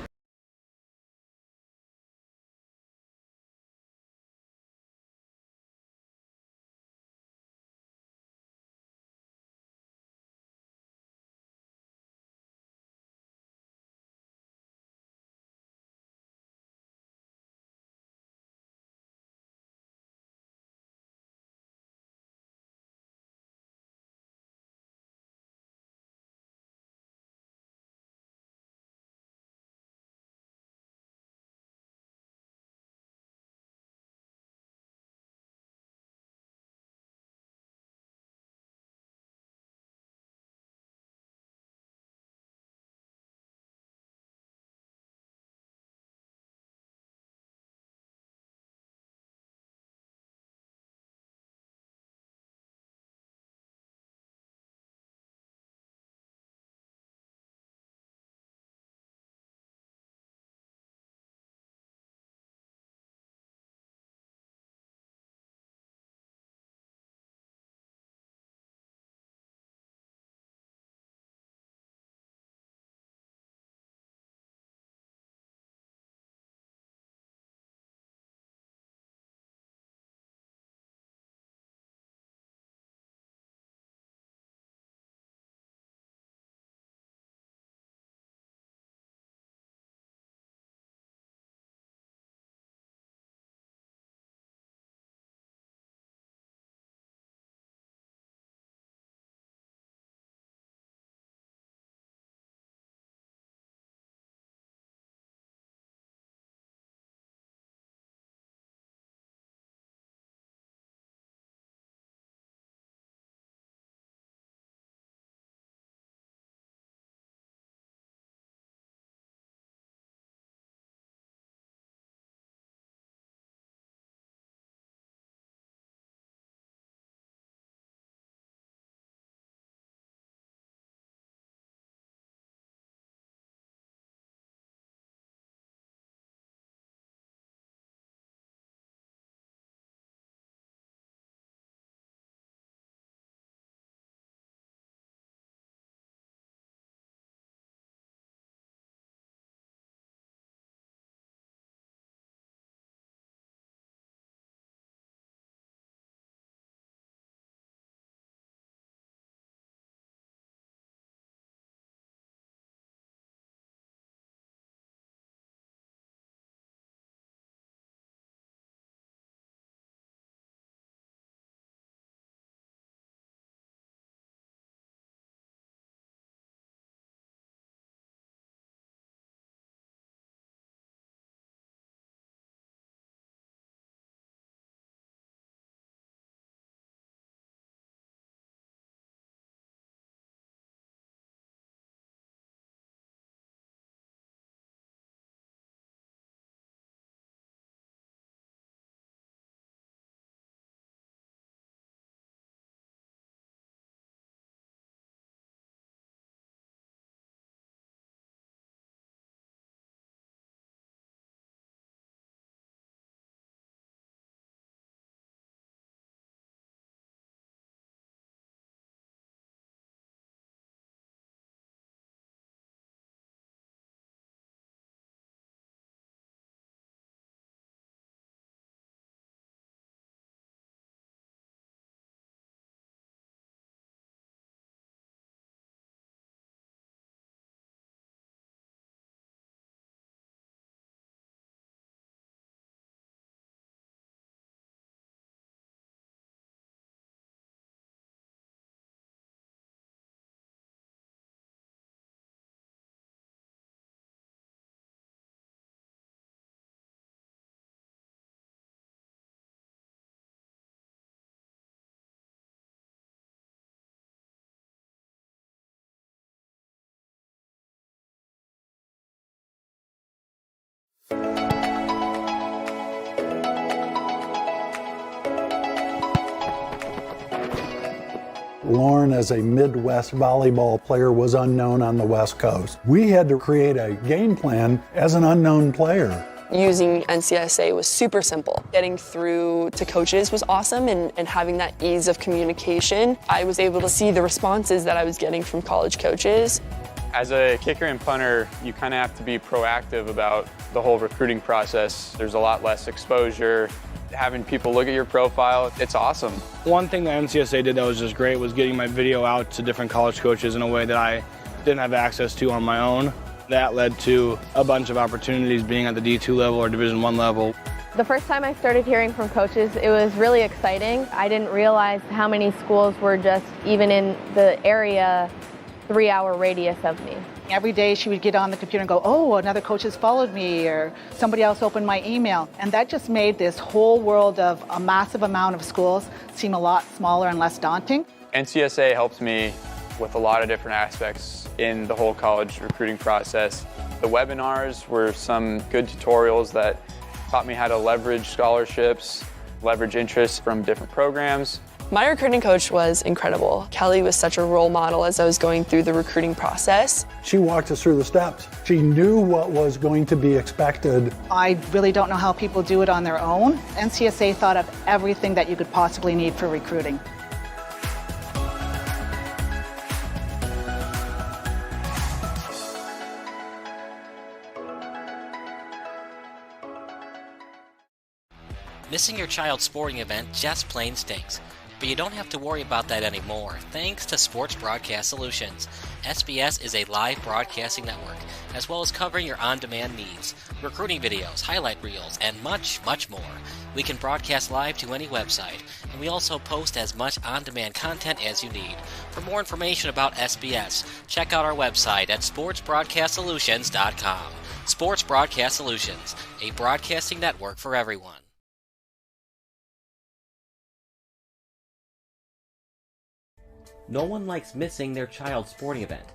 Lauren, as a Midwest volleyball player, was unknown on the West Coast. We had to create a game plan as an unknown player. Using NCSA was super simple. Getting through to coaches was awesome, and having that ease of communication. I was able to see the responses that I was getting from college coaches. As a kicker and punter, you kind of have to be proactive about the whole recruiting process. There's a lot less exposure. Having people look at your profile, it's awesome. One thing that NCSA did that was just great was getting my video out to different college coaches in a way that I didn't have access to on my own. That led to a bunch of opportunities being at the D2 level or Division I level. The first time I started hearing from coaches, it was really exciting. I didn't realize how many schools were just even in the area 3-hour radius of me. Every day she would get on the computer and go, oh, another coach has followed me, or somebody else opened my email. And that just made this whole world of a massive amount of schools seem a lot smaller and less daunting. NCSA helps me with a lot of different aspects in the whole college recruiting process. The webinars were some good tutorials that taught me how to leverage scholarships, leverage interest from different programs. My recruiting coach was incredible. Kelly was such a role model as I was going through the recruiting process. She walked us through the steps. She knew what was going to be expected. I really don't know how people do it on their own. NCSA thought of everything that you could possibly need for recruiting. Missing your child's sporting event just plain stinks. But you don't have to worry about that anymore, thanks to Sports Broadcast Solutions. SBS is a live broadcasting network, as well as covering your on-demand needs, recruiting videos, highlight reels, and much, much more. We can broadcast live to any website, and we also post as much on-demand content as you need. For more information about SBS, check out our website at sportsbroadcastsolutions.com. Sports Broadcast Solutions, a broadcasting network for everyone. No one likes missing their child's sporting event,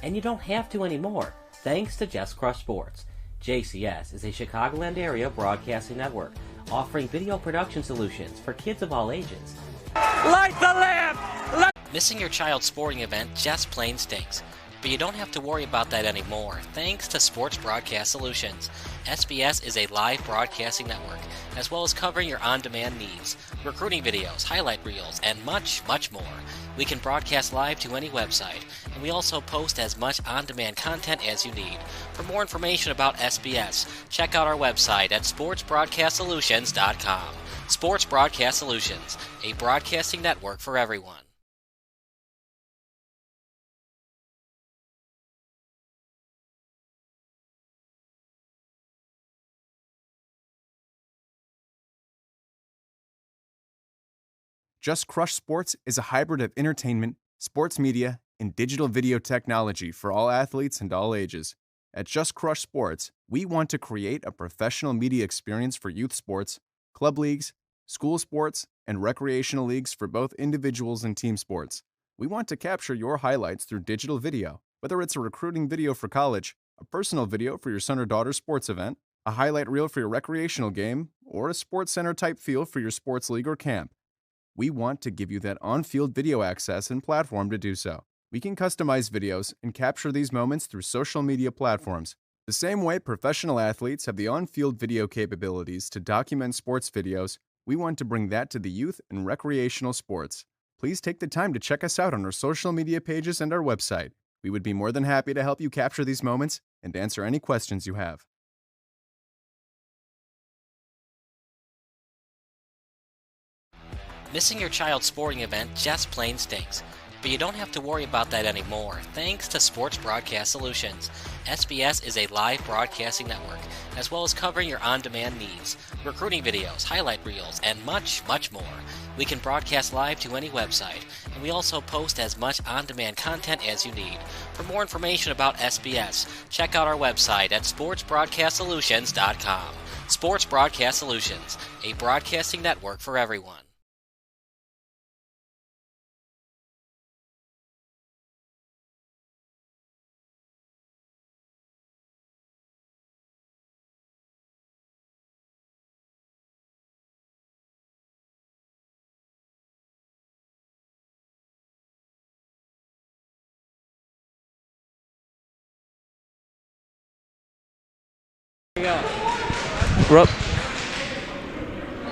and you don't have to anymore, thanks to Just Crush Sports. JCS is a Chicagoland area broadcasting network offering video production solutions for kids of all ages. Light the lamp! Missing your child's sporting event just plain stinks. But you don't have to worry about that anymore, thanks to Sports Broadcast Solutions. SBS is a live broadcasting network, as well as covering your on-demand needs, recruiting videos, highlight reels, and much, much more. We can broadcast live to any website, and we also post as much on-demand content as you need. For more information about SBS, check out our website at sportsbroadcastsolutions.com. Sports Broadcast Solutions, a broadcasting network for everyone. Just Crush Sports is a hybrid of entertainment, sports media, and digital video technology for all athletes and all ages. At Just Crush Sports, we want to create a professional media experience for youth sports, club leagues, school sports, and recreational leagues for both individuals and team sports. We want to capture your highlights through digital video, whether it's a recruiting video for college, a personal video for your son or daughter's sports event, a highlight reel for your recreational game, or a sports center type feel for your sports league or camp. We want to give you that on-field video access and platform to do so. We can customize videos and capture these moments through social media platforms. The same way professional athletes have the on-field video capabilities to document sports videos, we want to bring that to the youth and recreational sports. Please take the time to check us out on our social media pages and our website. We would be more than happy to help you capture these moments and answer any questions you have. Missing your child's sporting event just plain stinks. But you don't have to worry about that anymore, thanks to Sports Broadcast Solutions. SBS is a live broadcasting network, as well as covering your on-demand needs, recruiting videos, highlight reels, and much, much more. We can broadcast live to any website, and we also post as much on-demand content as you need. For more information about SBS, check out our website at sportsbroadcastsolutions.com. Sports Broadcast Solutions, a broadcasting network for everyone.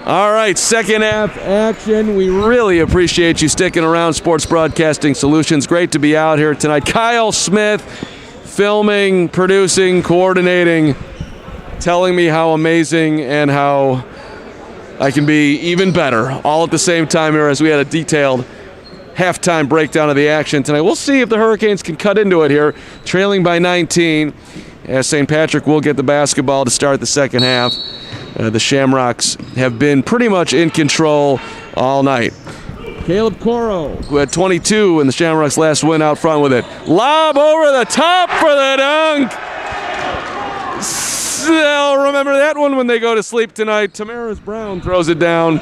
All right, second half action. We really appreciate you sticking around, Sports Broadcasting Solutions. Great to be out here tonight. Kyle Smith, filming, producing, coordinating, telling me how amazing and how I can be even better all at the same time here as we had a detailed halftime breakdown of the action tonight. We'll see if the Hurricanes can cut into it here, trailing by 19, as St. Patrick will get the basketball to start the second half. The Shamrocks have been pretty much in control all night. Caleb Coro, who had 22 in the Shamrocks' last win, out front with it. Lob over the top for the dunk. They'll remember that one when they go to sleep tonight. Tamaris Brown throws it down.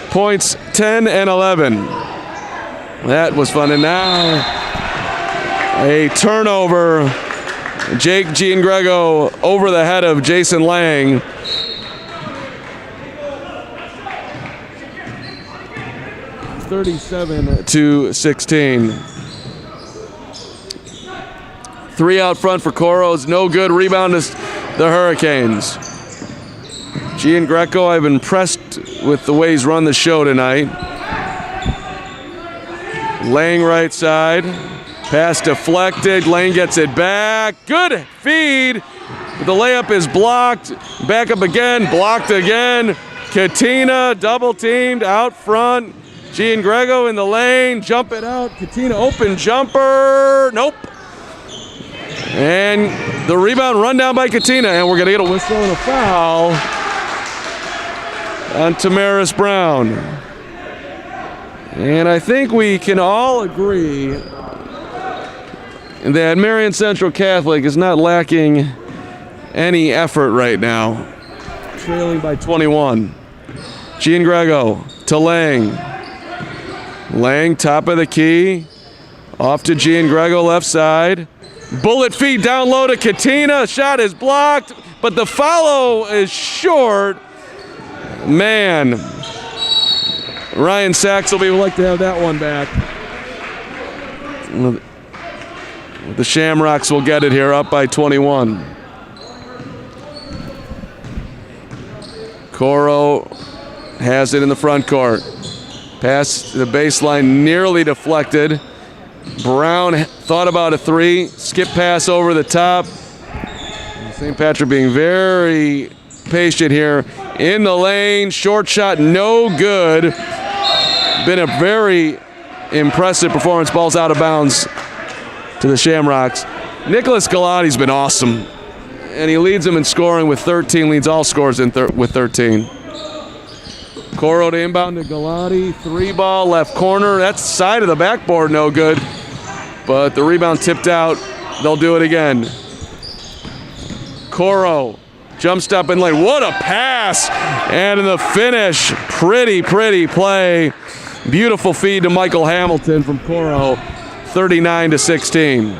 Points 10 and 11. That was fun. And now a turnover. Jake Giangrego over the head of Jason Lang. It's 37-16. Three out front for Coro's. No good. Rebound to the Hurricanes. Giangrego, I've been impressed with the way he's run the show tonight. Lang right side. Pass deflected. Lang gets it back. Good feed. The layup is blocked. Back up again. Blocked again. Katina double teamed out front. Giangrego in the lane. Jump it out. Katina open jumper. Nope. And the rebound run down by Katina. And we're going to get a whistle and a foul on Tamaris Brown. And I think we can all agree that Marian Central Catholic is not lacking any effort right now. Trailing by 21. Giangrego to Lang. Lang, top of the key. Off to Giangrego, left side. Bullet feed down low to Katina. Shot is blocked, but the follow is short. Man. Ryan Saxelby would like to have that one back. The Shamrocks will get it here, up by 21. Coro has it in the front court. Pass to the baseline, nearly deflected. Brown thought about a three. Skip pass over the top. St. Patrick being very patient here. In the lane, short shot, no good. Been a very impressive performance. Ball's out of bounds to the Shamrocks. Nicholas Galati's been awesome. And he leads them in scoring with 13, leads all scorers with 13. Coro to inbound to Galati. Three ball, left corner. That's side of the backboard, no good. But the rebound tipped out. They'll do it again. Coro, jump stop in lane. What a pass! And in the finish, pretty play. Beautiful feed to Michael Hamilton from Coro. 39-16.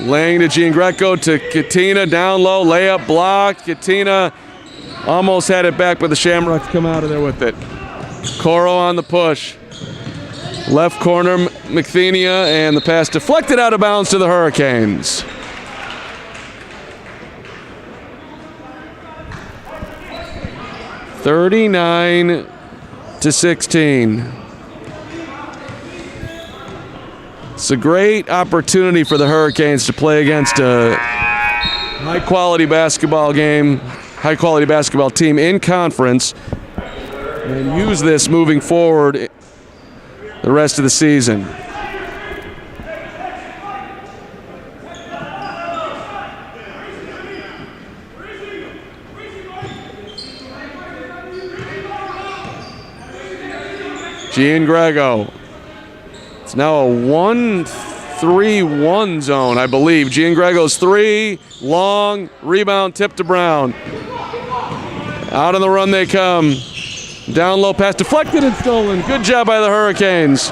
Lang to Giangrego to Katina, down low, layup blocked. Katina almost had it back, but the Shamrocks come out of there with it. Coro on the push. Left corner, McThenia, and the pass deflected out of bounds to the Hurricanes. (39-16). It's a great opportunity for the Hurricanes to play against a high-quality basketball game, high-quality basketball team in conference, and use this moving forward the rest of the season. Giangrego. It's now a 1-3-1 zone, I believe. Giangrego's three, long, rebound, tip to Brown. Out on the run they come. Down low pass, deflected and stolen. Good job by the Hurricanes.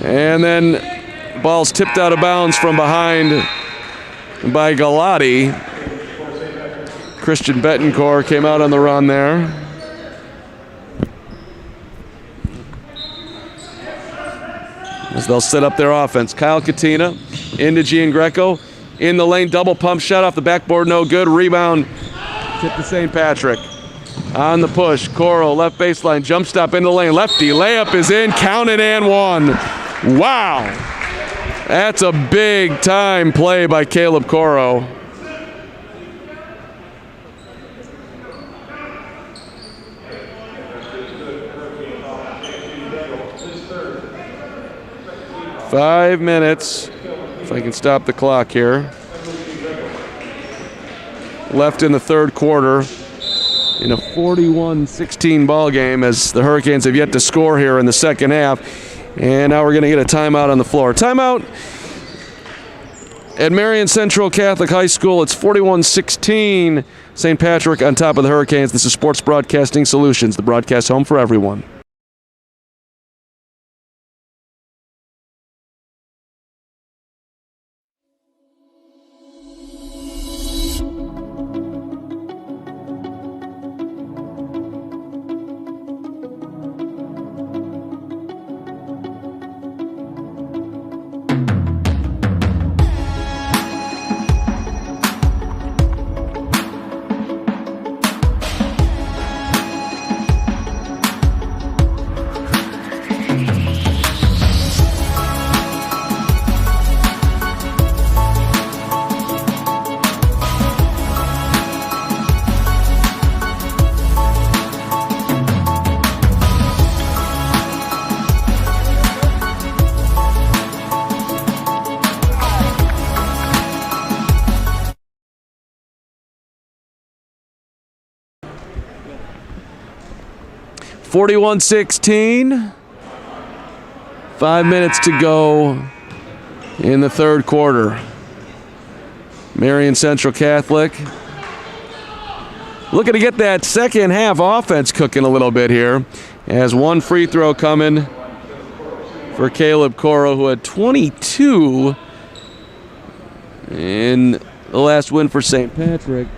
And then ball's tipped out of bounds from behind by Galati. Christian Betancourt came out on the run there. As they'll set up their offense. Kyle Katina into Giangrego. in the lane. Double pump shot off the backboard, no good. Rebound tip to St. Patrick. On the push, Coro, left baseline, jump stop in the lane. Lefty, layup is in, counted and one. Wow. That's a big time play by Caleb Coro. Five minutes, if I can stop the clock here, left in the third quarter in a 41-16 ball game, as the Hurricanes have yet to score here in the second half. And now we're going to get a timeout on the floor. Timeout at Marian Central Catholic High School. It's 41-16. St. Patrick on top of the Hurricanes. This is Sports Broadcasting Solutions, the broadcast home for everyone. (41-16). 5 minutes to go in the third quarter. Marian Central Catholic looking to get that second half offense cooking a little bit here, as one free throw coming for Caleb Coro, who had 22 in the last win for St. Patrick.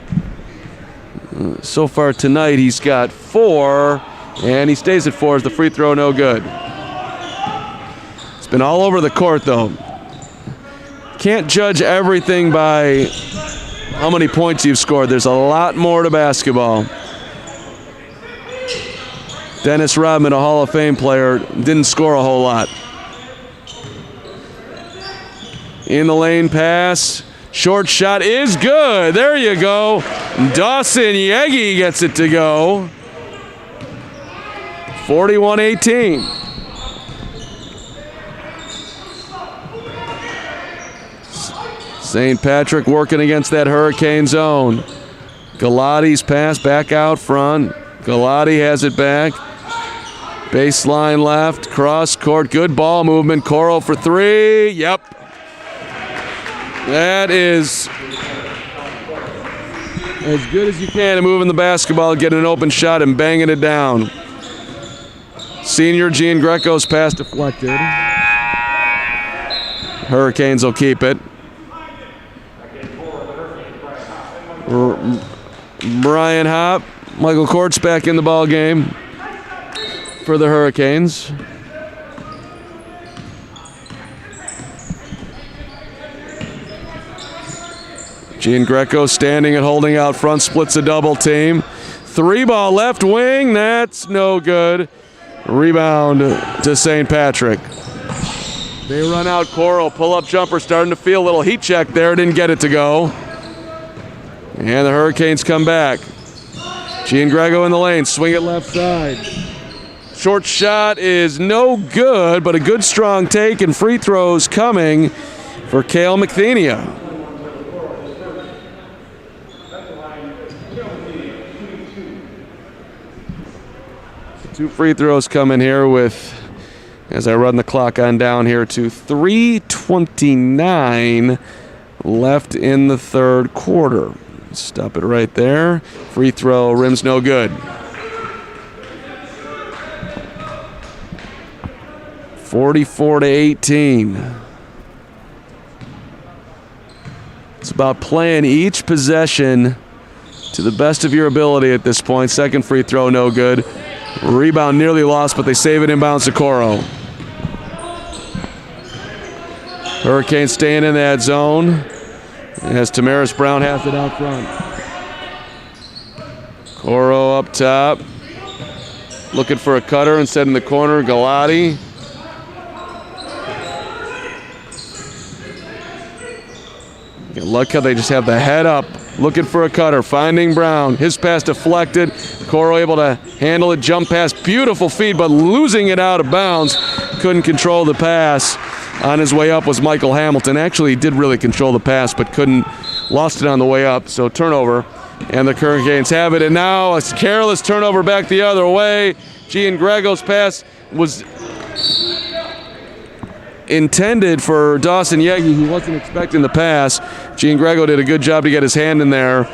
So far tonight he's got 4, and he stays at 4 as the free throw no good. It's been all over the court though. Can't judge everything by how many points you've scored. There's a lot more to basketball. Dennis Rodman, a Hall of Fame player, didn't score a whole lot. In the lane pass. Short shot is good. There you go. Dawson Yegi gets it to go. 41-18. St. Patrick working against that Hurricane zone. Galati's pass back out front. Galati has it back. Baseline left, cross court, good ball movement. Coro for 3. Yep. That is as good as you can at moving the basketball, getting an open shot and banging it down. Senior Gian Greco's pass deflected. Hurricanes will keep it. Brian Hopp, Michael Court's back in the ball game for the Hurricanes. Gian Greco standing and holding out front, splits a double team. 3 ball left wing, that's no good. Rebound to St. Patrick. They run out Coro, pull-up jumper, starting to feel a little heat check there, didn't get it to go. And the Hurricanes come back. Gian Greco in the lane, swing it left side. Short shot is no good, but a good strong take, and free throws coming for Cale McThenia. 2 free throws coming here with, as I run the clock on down here, to 3:29 left in the third quarter. Stop it right there. Free throw, rim's no good. 44-18. It's about playing each possession to the best of your ability at this point. Second free throw, no good. Rebound nearly lost, but they save it inbounds to Coro. Hurricanes staying in that zone. as Tamaris Brown has it out front. Coro up top. Looking for a cutter instead in the corner. Galati. You look how they just have the head up. Looking for a cutter. Finding Brown. His pass deflected. Coro able to handle it. Jump pass. Beautiful feed, but losing it out of bounds. Couldn't control the pass. On his way up was Michael Hamilton. Actually, he did really control the pass, but lost it on the way up. So turnover. And the Hurricanes have it. And now a careless turnover back the other way. Giangrego's pass was intended for Dawson Yegi. He wasn't expecting the pass. Giangrego did a good job to get his hand in there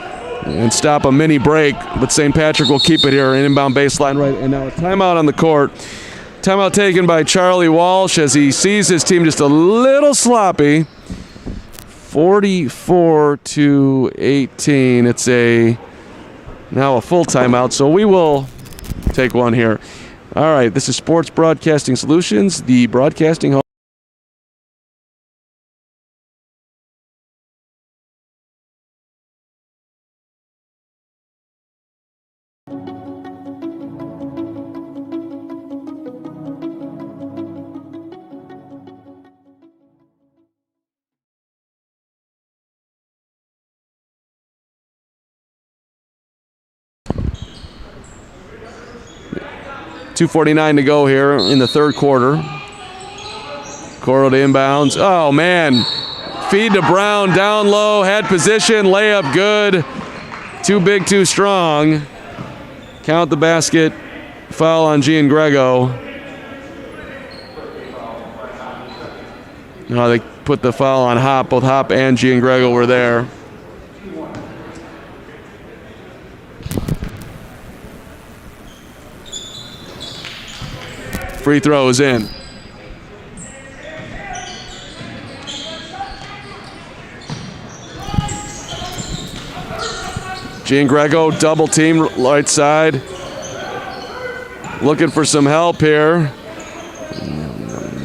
and stop a mini break. But St. Patrick will keep it here. An inbound baseline right. And now a timeout on the court. Timeout taken by Charlie Walsh as he sees his team just a little sloppy. 44-18. It's now a full timeout, so we will take one here. All right, this is Sports Broadcasting Solutions, the broadcasting home. .249 to go here in the third quarter. Coro to inbounds. Oh, man. Feed to Brown, down low, had position, layup good. Too big, too strong. Count the basket. Foul on Giangrego. No, they put the foul on Hop. Both Hop and Giangrego were there. Free throw is in. Giangrego double team right side. Looking for some help here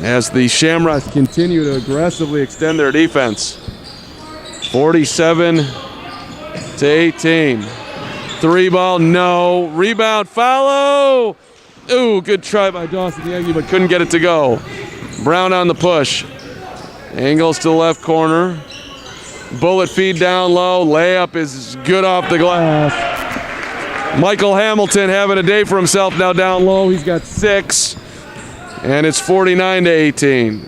as the Shamrocks continue to aggressively extend their defense. 47-18. Three ball, no. Rebound, follow. Ooh, good try by Dawson Yegi, but couldn't get it to go. Brown on the push. Angles to the left corner. Bullet feed down low. Layup is good off the glass. Michael Hamilton having a day for himself now down low. He's got 6. And it's 49-18.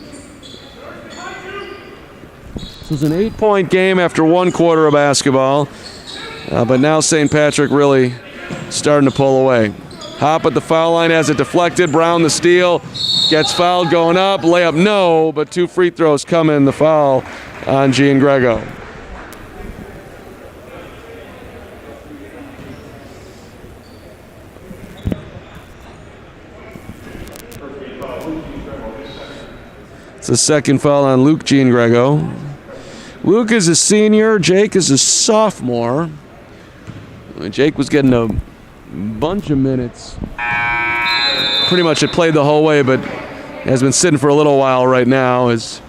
This was an 8-point game after one quarter of basketball. But now St. Patrick really starting to pull away. Hop at the foul line has it deflected. Brown the steal. Gets fouled going up. Layup no, but 2 free throws coming. The foul on Giangrego. It's the second foul on Luke Giangrego. Luke is a senior. Jake is a sophomore. Jake was getting a bunch of minutes. Pretty much had played the whole way, but has been sitting for a little while right now as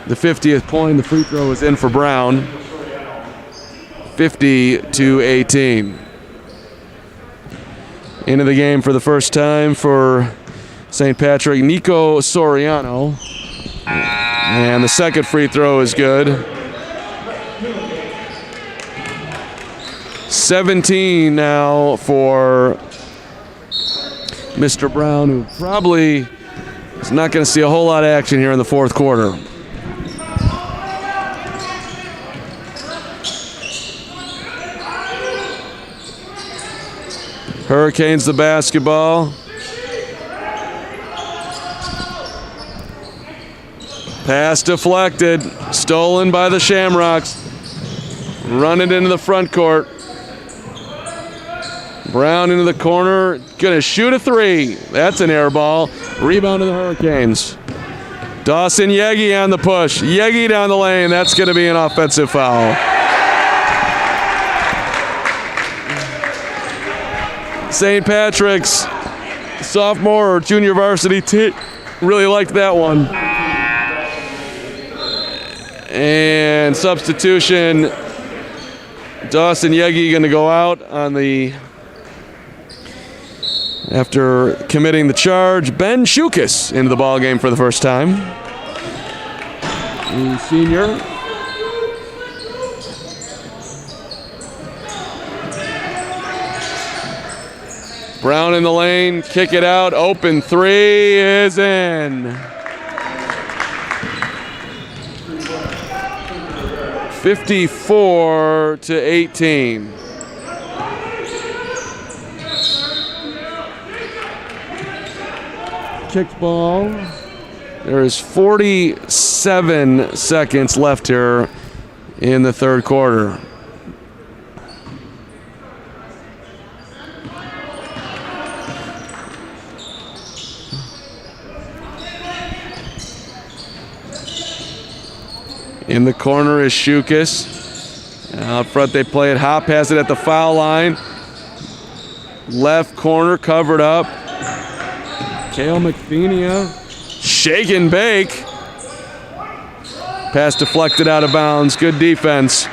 the 50th point. The free throw is in for Brown. 50-18. Into the game for the first time for St. Patrick, Nico Soriano. And the second free throw is good. 17 now for Mr. Brown, who probably is not going to see a whole lot of action here in the fourth quarter. Hurricanes the basketball. Pass deflected, stolen by the Shamrocks. Run it into the front court. Brown into the corner, gonna shoot a 3. That's an air ball. Rebound to the Hurricanes. Dawson Yegi on the push. Yegi down the lane. That's gonna be an offensive foul. St. Patrick's sophomore or junior varsity really liked that one. And substitution, Dawson Yegi going to go out on the, after committing the charge. Ben Shukas into the ball game for the first time. The senior. Brown in the lane, kick it out, open three is in. 54-18. Kicked ball. There is 47 seconds left here in the third quarter. In the corner is Shukas. Out front they play it. Hop has it at the foul line. Left corner covered up. Kale McPhenia. Shake and bake. Pass deflected out of bounds. Good defense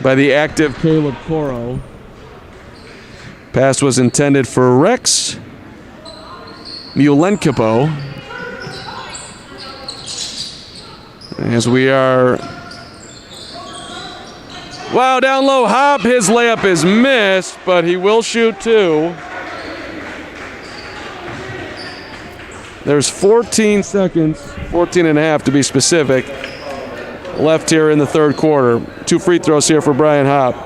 by the active Caleb Coro. Pass was intended for Rex Mulenkipo. As we are, wow, down low, Hop, his layup is missed, but he will shoot two. There's 14 seconds, 14 and a half to be specific, left here in the third quarter. 2 free throws here for Brian Hop.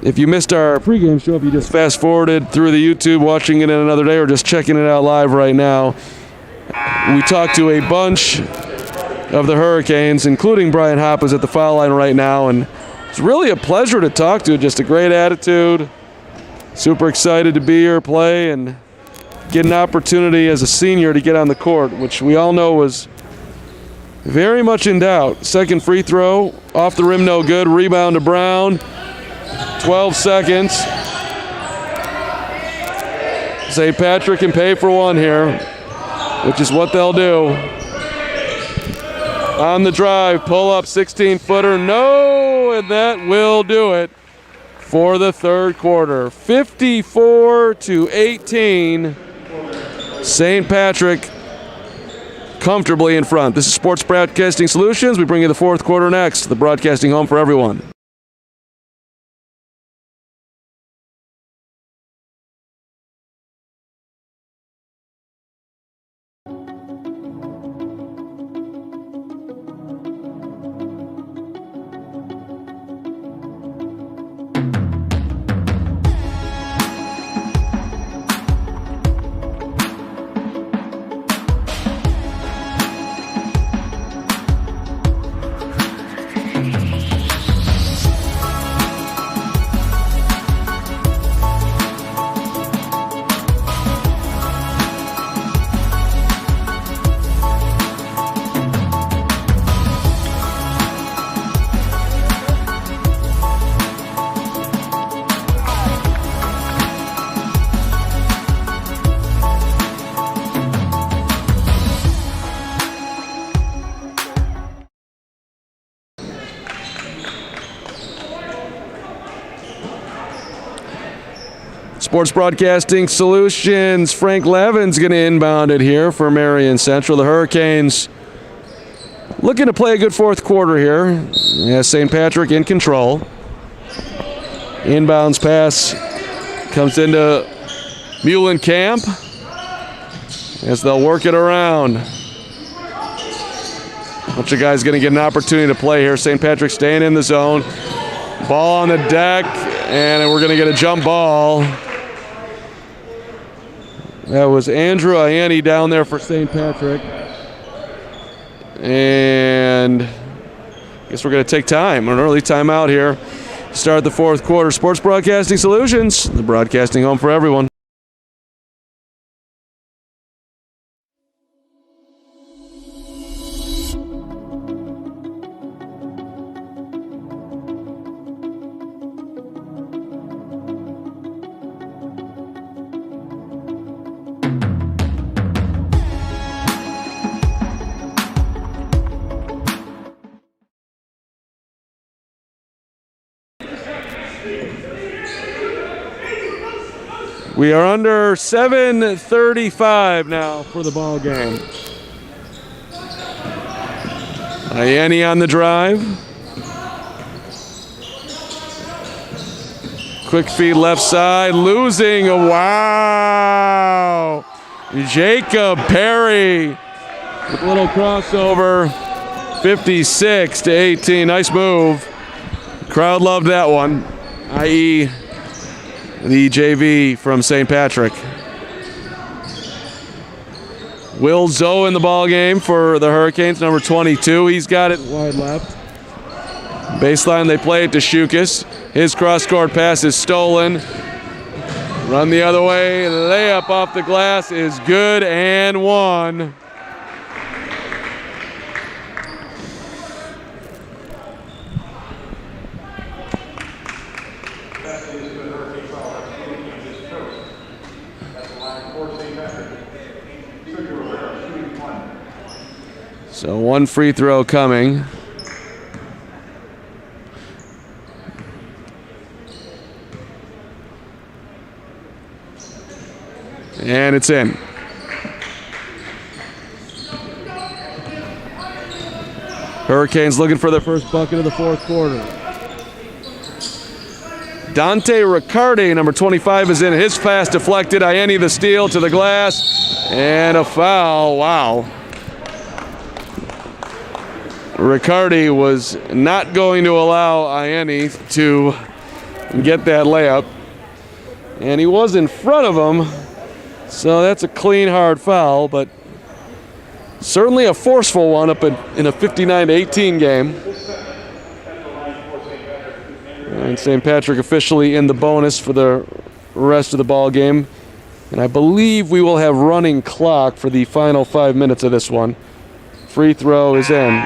If you missed our pregame show, if you just fast forwarded through the YouTube, watching it in another day, or just checking it out live right now, we talked to a bunch of the Hurricanes, including Brian Hop, is at the foul line right now, and it's really a pleasure to talk to. Just a great attitude. Super excited to be here, play, and get an opportunity as a senior to get on the court, which we all know was very much in doubt. Second free throw, off the rim, no good. Rebound to Brown. 12 seconds. St. Patrick can pay for one here, which is what they'll do. On the drive, pull up, 16-footer, no, and that will do it for the third quarter. 54-18, St. Patrick comfortably in front. This is Sports Broadcasting Solutions. We bring you the fourth quarter next, the broadcasting home for everyone. Sports Broadcasting Solutions, Frank Levin's going to inbound it here for Marian Central. The Hurricanes looking to play a good fourth quarter here. Yeah, St. Patrick in control. Inbounds pass comes into Muhlenkamp as they'll work it around. A bunch of guys going to get an opportunity to play here. St. Patrick staying in the zone. Ball on the deck, and we're going to get a jump ball. That was Andrew Ianni down there for St. Patrick. And I guess we're going to take time, an early timeout here. Start the fourth quarter. Sports Broadcasting Solutions, the broadcasting home for everyone. We are under 7:35 now for the ball game. Ianni on the drive. Quick feed left side, losing. Wow! Jacob Perry with a little crossover. 56-18. Nice move. Crowd loved that one, i.e. the JV from St. Patrick. Will Zoe in the ball game for the Hurricanes, number 22. He's got it wide left. Baseline, they play it to Shukas. His cross-court pass is stolen. Run the other way. Layup off the glass is good and one. So one free throw coming. And it's in. Hurricanes looking for their first bucket of the fourth quarter. Dante Riccardi, number 25, is in. His pass deflected. Ianni the steal to the glass. And a foul. Wow. Riccardi was not going to allow Ianni to get that layup. And he was in front of him. So that's a clean, hard foul, but certainly a forceful one up in a 59-18 game. And St. Patrick officially in the bonus for the rest of the ball game. And I believe we will have running clock for the final 5 minutes of this one. Free throw is in.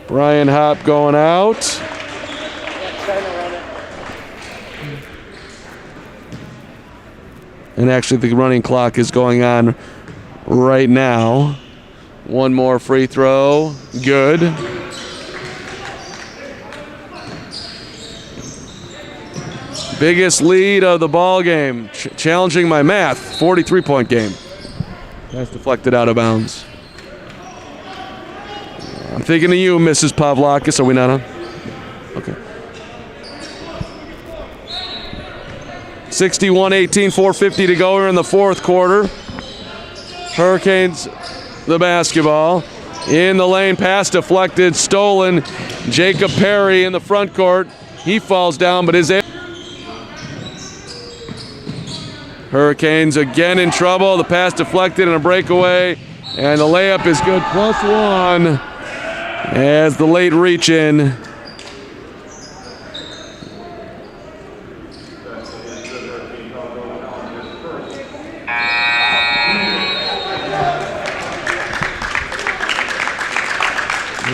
Brian Hopp going out. And actually the running clock is going on right now. One more free throw. Good. Biggest lead of the ball game. Challenging my math. 43-point game. That's deflected out of bounds. I'm thinking of you, Mrs. Pavlakis. Are we not on? Okay. 61-18, 4:50 to go here in the fourth quarter. Hurricanes, the basketball. In the lane, pass deflected, stolen. Jacob Perry in the front court. He falls down, but is able. Hurricanes again in trouble. The pass deflected and a breakaway. And the layup is good, +1. As the late reach in.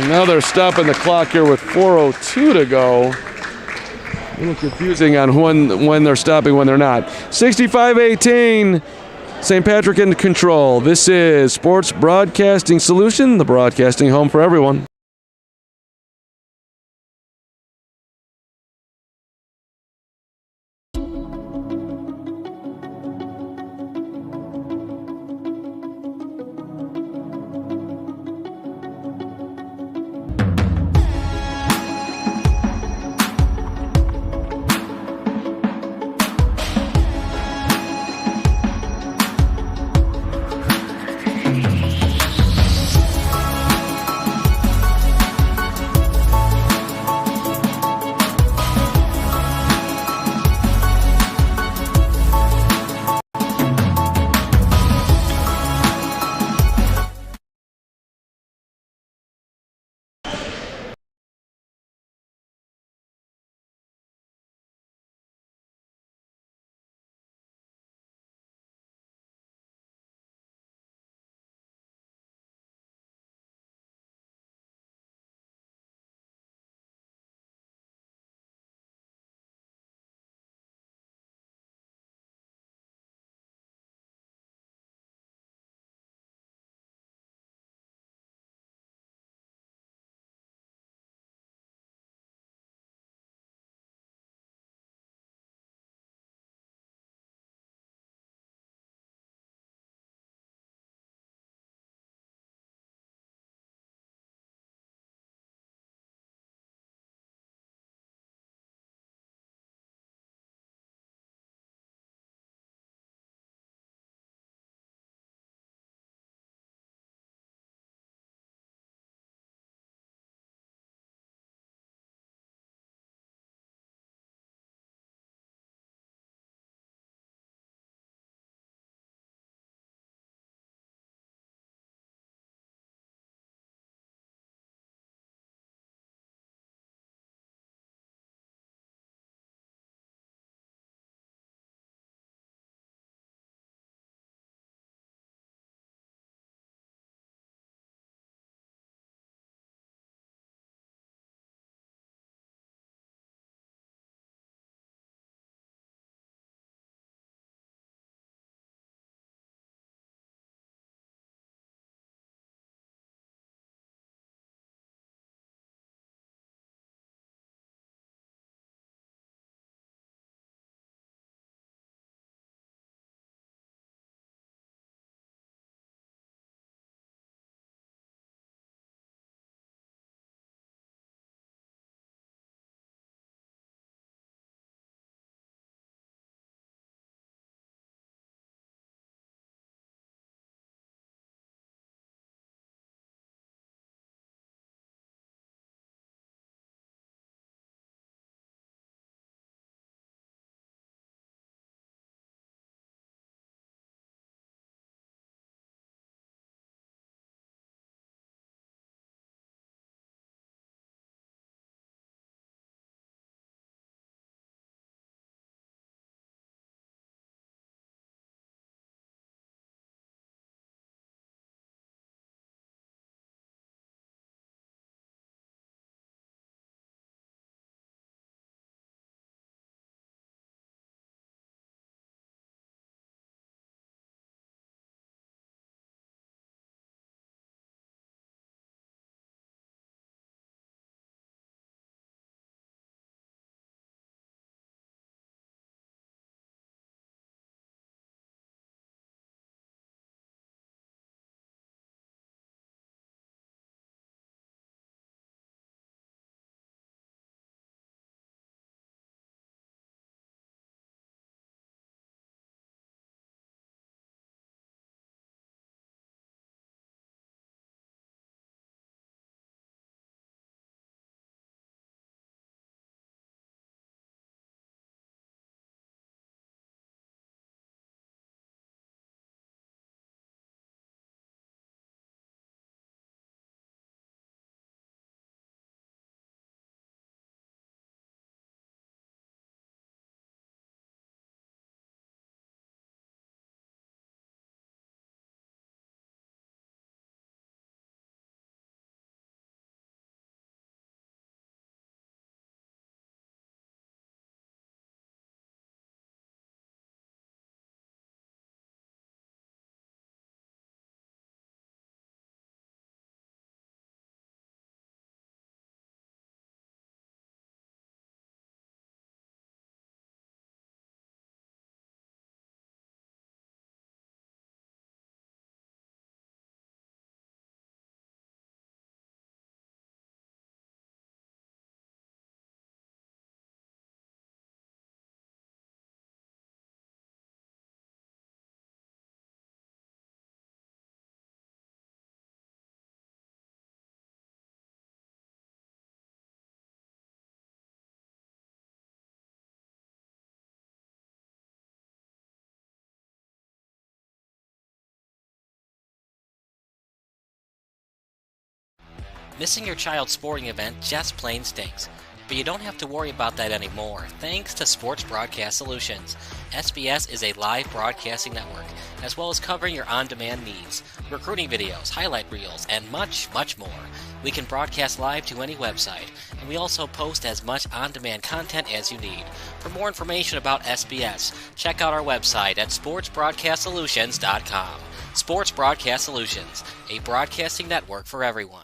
Now they're stopping the clock here with 4:02 to go. A little confusing on when they're stopping, when they're not. 65-18, St. Patrick in control. This is Sports Broadcasting Solution, the broadcasting home for everyone. Missing your child's sporting event just plain stinks. But you don't have to worry about that anymore, thanks to Sports Broadcast Solutions. SBS is a live broadcasting network, as well as covering your on-demand needs, recruiting videos, highlight reels, and much, much more. We can broadcast live to any website, and we also post as much on-demand content as you need. For more information about SBS, check out our website at sportsbroadcastsolutions.com. Sports Broadcast Solutions, a broadcasting network for everyone.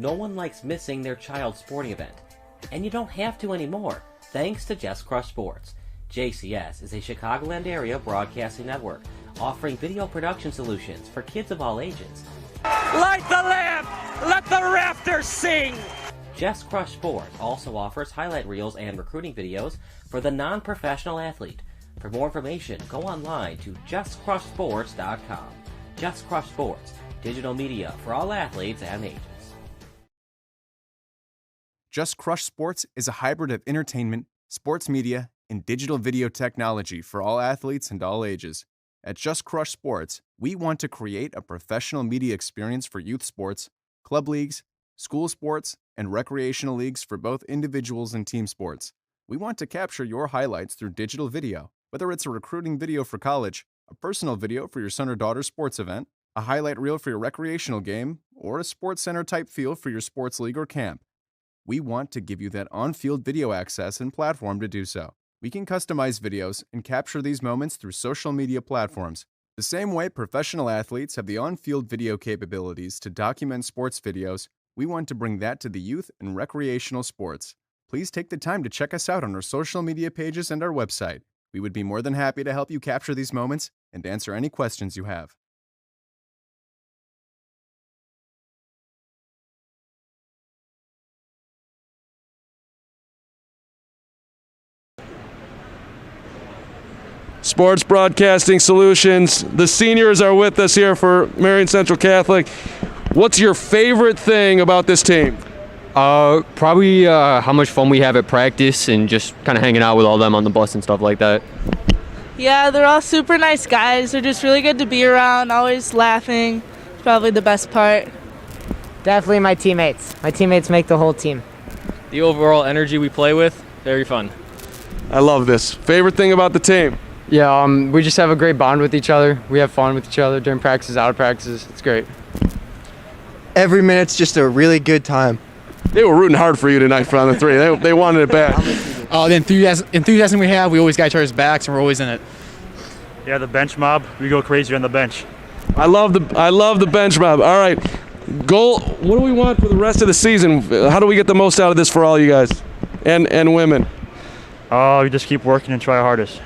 No one likes missing their child's sporting event, and you don't have to anymore, thanks to Just Crush Sports. JCS is a Chicagoland area broadcasting network offering video production solutions for kids of all ages. Light the lamp! Let the rafters sing! Just Crush Sports also offers highlight reels and recruiting videos for the non-professional athlete. For more information, go online to justcrushsports.com. Just Crush Sports, digital media for all athletes and ages. Just Crush Sports is a hybrid of entertainment, sports media, and digital video technology for all athletes and all ages. At Just Crush Sports, we want to create a professional media experience for youth sports, club leagues, school sports, and recreational leagues for both individuals and team sports. We want to capture your highlights through digital video, whether it's a recruiting video for college, a personal video for your son or daughter's sports event, a highlight reel for your recreational game, or a sports center type feel for your sports league or camp. We want to give you that on-field video access and platform to do so. We can customize videos and capture these moments through social media platforms. The same way professional athletes have the on-field video capabilities to document sports videos, we want to bring that to the youth and recreational sports. Please take the time to check us out on our social media pages and our website. We would be more than happy to help you capture these moments and answer any questions you have. Sports Broadcasting Solutions. The seniors are with us here for Marian Central Catholic. What's your favorite thing about this team? Probably how much fun we have at practice and just kind of hanging out with all them on the bus and stuff like that. Yeah, they're all super nice guys. They're just really good to be around, always laughing. It's probably the best part. Definitely my teammates. My teammates make the whole team. The overall energy we play with, very fun. I love this. Favorite thing about the team? Yeah, we just have a great bond with each other. We have fun with each other during practices, out of practices. It's great. Every minute's just a really good time. They were rooting hard for you tonight for on the three. They wanted it bad. The enthusiasm we have, we always got each other's backs and we're always in it. Yeah, the bench mob, we go crazy on the bench. I love the bench mob. All right, goal. What do we want for the rest of the season? How do we get the most out of this for all you guys and women? You just keep working and try our hardest.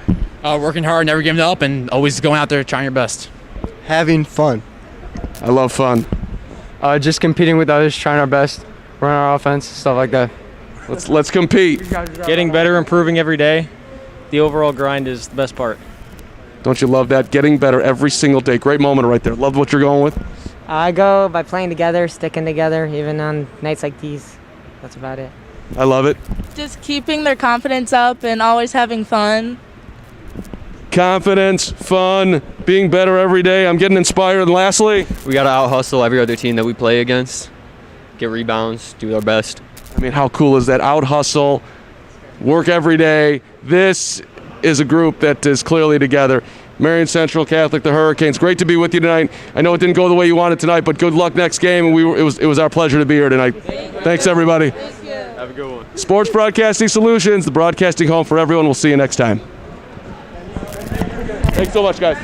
Working hard, never giving up, and always going out there trying your best. Having fun. I love fun. Just competing with others, trying our best, running our offense, stuff like that. Let's compete. Getting better, improving every day. The overall grind is the best part. Don't you love that? Getting better every single day. Great moment right there. Love what you're going with. I go by playing together, sticking together, even on nights like these. That's about it. I love it. Just keeping their confidence up and always having fun. Confidence, fun, being better every day. I'm getting inspired. And lastly, we got to out-hustle every other team that we play against, get rebounds, do our best. I mean, how cool is that? Out-hustle, work every day. This is a group that is clearly together. Marian Central Catholic, the Hurricanes. Great to be with you tonight. I know it didn't go the way you wanted tonight, but good luck next game. And it was our pleasure to be here tonight. Thanks, everybody. Thank you. Have a good one. Sports Broadcasting Solutions, the broadcasting home for everyone. We'll see you next time. Thanks so much, guys.